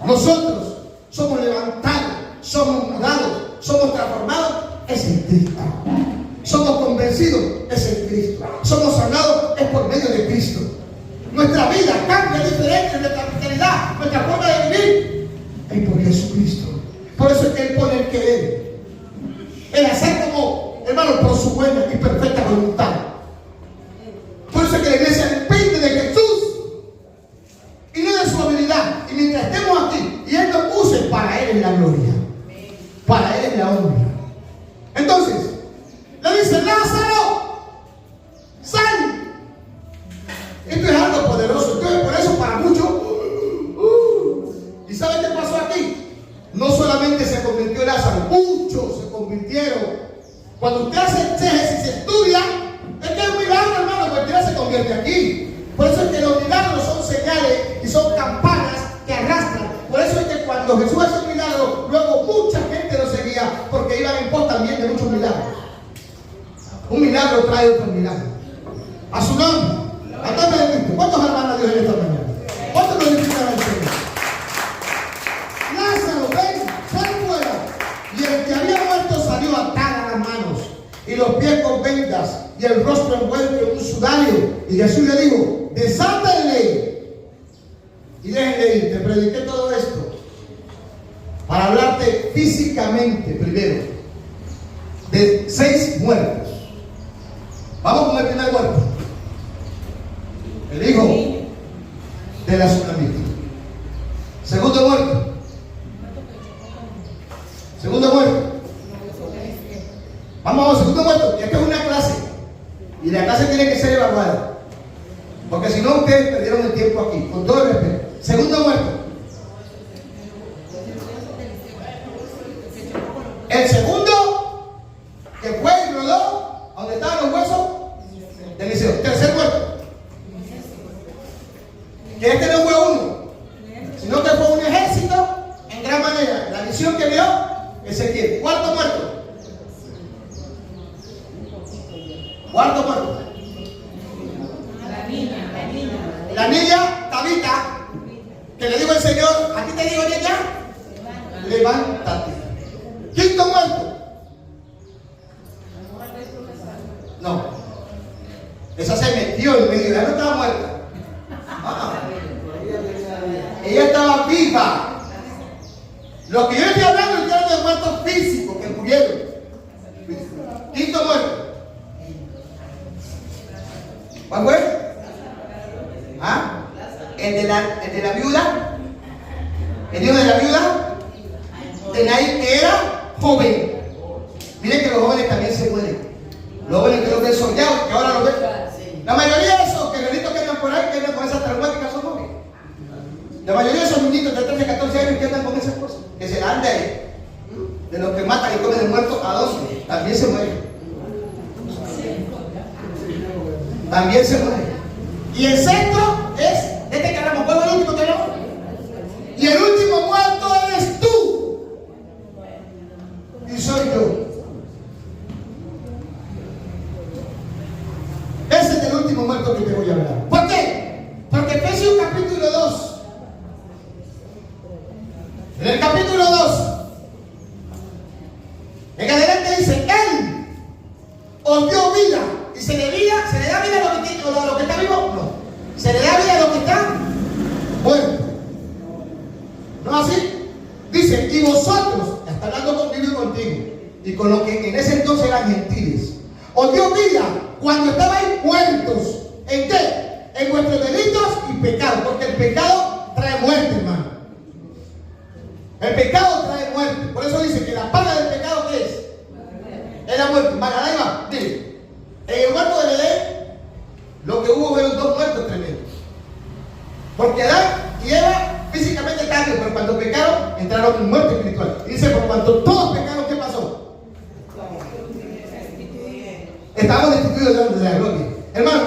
Nosotros somos levantados, somos mudados, somos transformados, es en Cristo. Somos convencidos, es en Cristo. Somos sanados, es por medio de Cristo. Nuestra vida cambia diferente, nuestra mentalidad, nuestra forma de vivir, es por Jesucristo. Por eso es que Él pone el querer. El hacer como, hermano, por su buena y perfecta voluntad. Por eso es que la iglesia depende de Jesús y no de su habilidad. Y mientras estemos aquí y Él nos use, para Él es la gloria, para Él es la honra. Entonces, le dice: Lázaro, sal. dinero. Cuando usted hace exégesis y se estudia, es que es un milagro, hermano, cualquiera se convierte aquí. Por eso es que los milagros son señales y son campanas que arrastran. Por eso es que cuando Jesús hace un milagro, luego mucha gente lo seguía, porque iban en pos también de muchos milagros. Un milagro trae otro milagro. A su nombre. A nombre de Cristo. ¿Cuántos alaban a Dios en esta mañana? ¿Cuántos glorifican al Señor? Lázaro, ven, sal fuera. Y el que había muerto salió atado a las manos y los pies con vendas y el rostro envuelto en un sudario. Y Jesús le dijo: desátenle y déjenle ir. Te prediqué todo esto para hablarte físicamente primero de 6 muertos. Vamos con el primer muerto, el hijo de la tsunamita. Segundo muerto. Segundo muerto. Vamos, segundo muerto. Y esta es una clase. Y la clase tiene que ser evaluada. Porque si no, ustedes perdieron el tiempo aquí. Con todo el respeto. Segundo muerto. El segundo que fue y rodó donde estaban los huesos del Eliseo. Tercer muerto. Que este no fue uno, sino que fue un ejército en gran manera. La visión que vio Ezequiel. Cuarto muerto. Cuarto muerto. La niña Tabita, que le dijo el Señor: a ti te digo, niña, levántate. Quinto muerto. No, esa se metió en medio, ella no estaba muerta. Ella estaba viva. Lo que yo estoy hablando es de muertos físicos que murieron. Quinto muerto. ¿Cuál fue? ¿Ah? El de la viuda. El hijo de la viuda de Naín, que era joven. Miren que los jóvenes también se mueren. Los jóvenes que los ven soñados, que ahora los ven. La mayoría de esos guerreritos que andan por ahí, que andan con esas traumáticas, son jóvenes. La mayoría de esos niñitos de 13, 14 años que andan con esas cosas, que se dan de los que matan y comen de muertos a 12, también se mueren. También se mueren. Y el centro es este que hablamos. ¿Cuál es el último que hablamos? Y el último muerto eres tú. Y soy yo. Ese es el último muerto que te voy a hablar. ¿Por qué? Porque Efesios capítulo 2. En el capítulo 2, en adelante dice: Él os dio vida. ¿Y se le da vida a lo que está vivo? No. ¿Se le da vida a lo que está muerto? ¿No así? Dice: y vosotros, está hablando conmigo y contigo, y con los que en ese entonces eran gentiles, os dio vida cuando estabais muertos. ¿En qué? En vuestros delitos y pecados. Porque el pecado trae muerte, hermano. El pecado trae muerte. Por eso dice que la paga del pecado, ¿qué es? Es la muerte. Ahí va, dile. En el huerto del Edén, lo que hubo fueron 2 muertos tremendos. Porque Adán y Eva físicamente cambian, pero cuando pecaron, entraron en muerte espiritual. Y dice: por cuanto todos pecaron, ¿qué pasó? Estamos destituidos de la gloria. Hermano,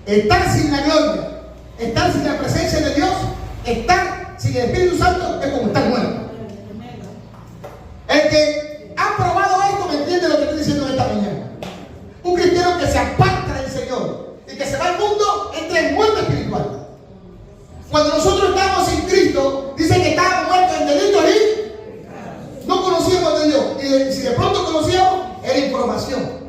estar sin la gloria, estar sin la presencia de Dios, estar sin el Espíritu Santo, es como estar muerto. El que ha probado esto me entiende lo que estoy diciendo esta mañana. Un cristiano que se aparta del Señor y que se va al mundo entra en muerte espiritual. Cuando nosotros estábamos sin Cristo, dice que estábamos muertos en delitos y no conocíamos de Dios. Y si de pronto conocíamos, era información.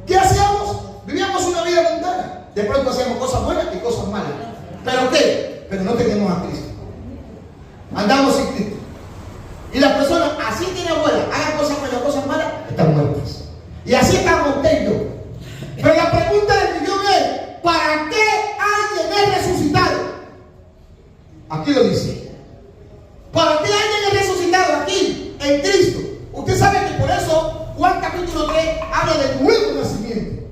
¿Qué hacíamos? Vivíamos una vida mundana. De pronto hacíamos cosas buenas y cosas malas. ¿Pero qué? Pero no teníamos a Cristo. Andamos sin Cristo. Y las personas, así tienen buenas, hagan cosas buenas, cosas malas, están muertas. Y así estamos usted y yo. Pero la pregunta del millón es: ¿para qué alguien es resucitado? Aquí lo dice. ¿Para qué alguien es resucitado aquí, en Cristo? Usted sabe que por eso Juan capítulo 3 habla del nuevo nacimiento.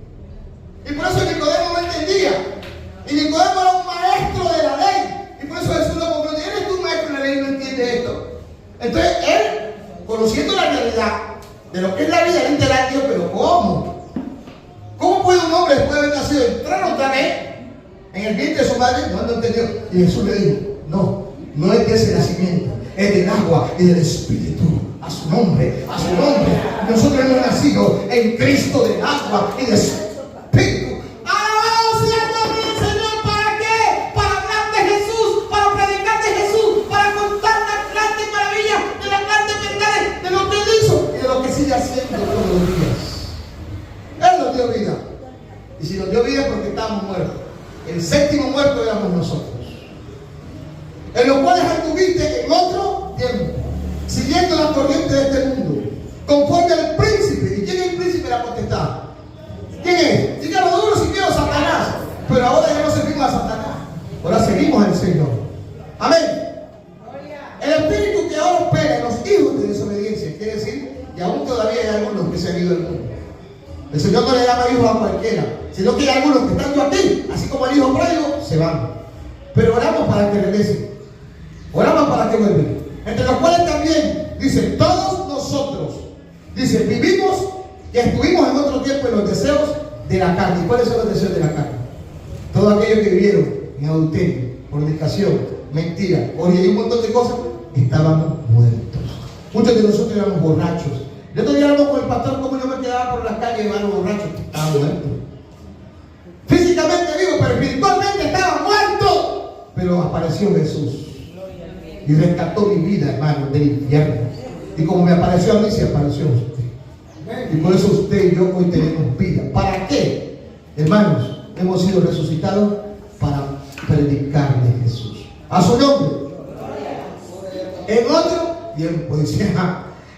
Y por eso Nicodemo no entendía. Y Nicodemo era un maestro de la ley. Y por eso Jesús lo comprendió. ¿Eres tú maestro de la ley y no entiendes esto? Entonces él, conociendo la realidad, de lo que es la vida literal, Dios, pero ¿cómo? ¿Cómo puede un hombre después de haber nacido entrar otra vez en el vientre de su madre? No lo entendió. Y Jesús le dijo, no, no es de ese nacimiento, es del agua y del Espíritu. A su nombre, a su nombre. Nosotros hemos nacido en Cristo del agua y del Espíritu. ¡Alabado sea el nombre del Señor! ¿Para qué? Para hablar de Jesús, para predicar de Jesús, para contar las grandes maravillas, de las grandes verdades, de lo que Él hizo y de lo que sigue haciendo todos los días. Él nos dio vida. Y si nos dio vida es porque estábamos muertos. El séptimo muerto éramos nosotros. En los cuales anduviste en otro tiempo, siguiendo la corriente de este mundo, conforme al príncipe. ¿Y quién es el príncipe de la potestad? ¿Quién es? Dígalo duro si quiero, Satanás. Pero ahora ya no servimos a Satanás, ahora seguimos al Señor. Amén. El espíritu que ahora opera en los hijos de desobediencia, quiere decir que aún todavía hay algunos que se han ido del mundo. El Señor no le llama hijos a cualquiera, sino que hay algunos que estando aquí, así como el hijo pródigo, se van. Pero oramos para que regresen, oramos para que vuelvan. Entre los cuales también, dice, todos nosotros, dice, vivimos y estuvimos en otro tiempo en los deseos de la carne. ¿Y cuáles son los deseos de la carne? Todos aquellos que vivieron en adulterio, fornicación, mentira, orgía y un montón de cosas, estábamos muertos. Muchos de nosotros éramos borrachos. El otro día hablamos con el pastor cómo yo me quedaba por las calles, hermano, borracho. Estaba muerto. Físicamente vivo, pero espiritualmente estaba muerto. Pero apareció Jesús y rescató mi vida, hermano, del infierno. Y como me apareció a mí, se apareció a usted. Y por eso usted y yo hoy tenemos vida. ¿Para qué? Hermanos, hemos sido resucitados para predicar de Jesús. A su nombre. En otro tiempo, dice,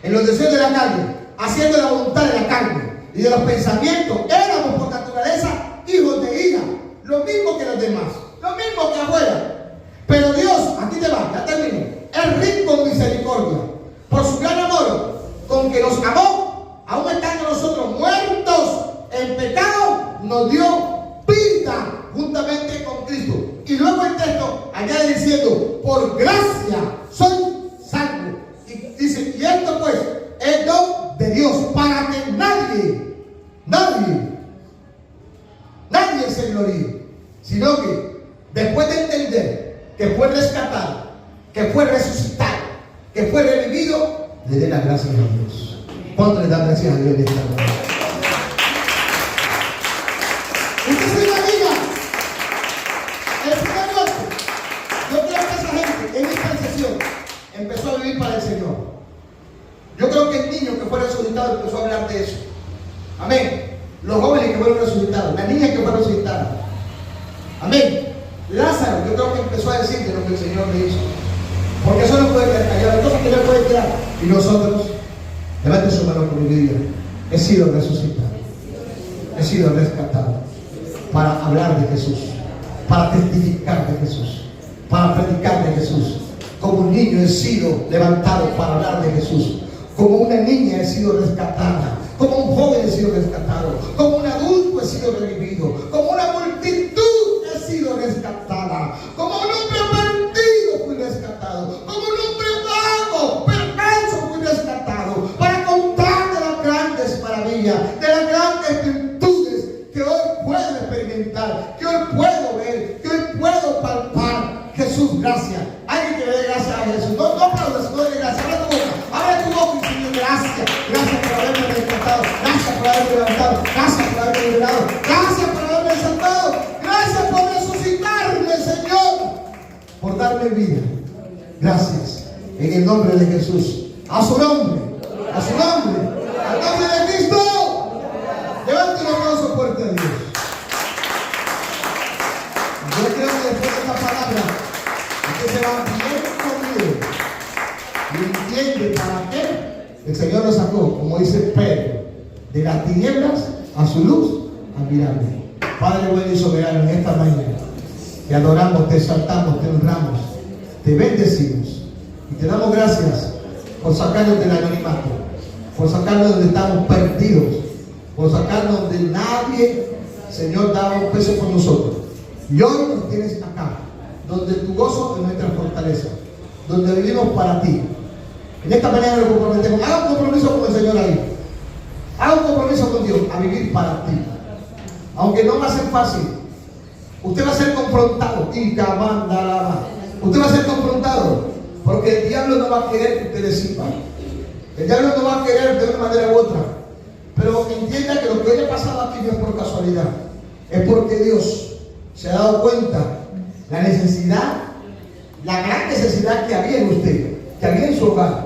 en los deseos de la carne, haciendo la voluntad de la carne y de los pensamientos, éramos por naturaleza hijos de ira, lo mismo que los demás, lo mismo que afuera. Pero Dios, aquí te va, ya termino, es rico en misericordia, por su gran amor, con que nos amó, aún estando nosotros muertos en pecado, nos dio vida juntamente con Cristo. Y luego el texto añade diciendo, por gracia soy salvo. Y dice, y esto pues es don de Dios, para que nadie se gloríe, sino que después de entender que fue rescatado, que fue resucitado, que fue revivido, le dé las gracias a Dios. ¿Cuánto le dan gracias a Dios de esta manera? Usted se imagina el primer golpe. Yo creo que esa gente en esta sesión empezó a vivir para el Señor. Yo creo que el niño que fue resucitado empezó a hablar de eso. Amén. Los jóvenes que fueron resucitados, las niñas que fueron resucitadas. Amén. Lázaro, yo creo que empezó a decir de lo que el Señor le hizo. Porque eso no puede quedar callado, entonces que no puede quedar. Y nosotros, levanten su mano por mi vida. He sido resucitado, he sido rescatado para hablar de Jesús, para testificar de Jesús, para predicar de Jesús. Como un niño he sido levantado para hablar de Jesús. Como una niña he sido rescatada. Como un joven he sido rescatado. Como un adulto he sido revivido. Como una multitud he sido rescatada. Como un hombre perdido fui rescatado. Como un hombre vago, perverso fui rescatado. Para contar de las grandes maravillas, de las grandes virtudes que hoy puedo experimentar, que hoy puedo ver, que hoy puedo palpar. Jesús, gracias. Alguien que le dé gracias a Jesús. No aplaudas, no le gracias. Abre tu boca. Abre tu boca y Señor, gracias. Gracias por haberme rescatado. Gracias por haberme levantado. Gracias por haberme liberado. Gracias por haberme salvado. Gracias por resucitarme, Señor. Por darme vida. Gracias. En el nombre de Jesús. A su nombre. A su nombre. Al nombre de Cristo. Levante un aplauso fuerte a Dios. Yo creo que después de esta palabra, usted se va bien conmigo y entiende para qué el Señor nos sacó, como dice Pedro, de las tinieblas a su luz admirable. Padre bueno y soberano, en esta mañana te adoramos, te exaltamos, te honramos, te bendecimos y te damos gracias por sacarnos del anonimato, por sacarnos donde estamos perdidos, por sacarnos donde nadie, Señor, daba un peso por nosotros. Y hoy nos tienes acá, donde tu gozo es nuestra fortaleza, donde vivimos para ti. En esta mañana nos comprometemos. Haga un compromiso con el Señor ahí. Haga un compromiso con Dios a vivir para ti. Aunque no va a ser fácil. Usted va a ser confrontado. Usted va a ser confrontado. Porque el diablo no va a querer que usted le sirva. El diablo no va a querer de una manera u otra. Pero entienda que lo que haya pasado aquí no es por casualidad. Es porque Dios se ha dado cuenta la necesidad, la gran necesidad que había en usted, que había en su hogar.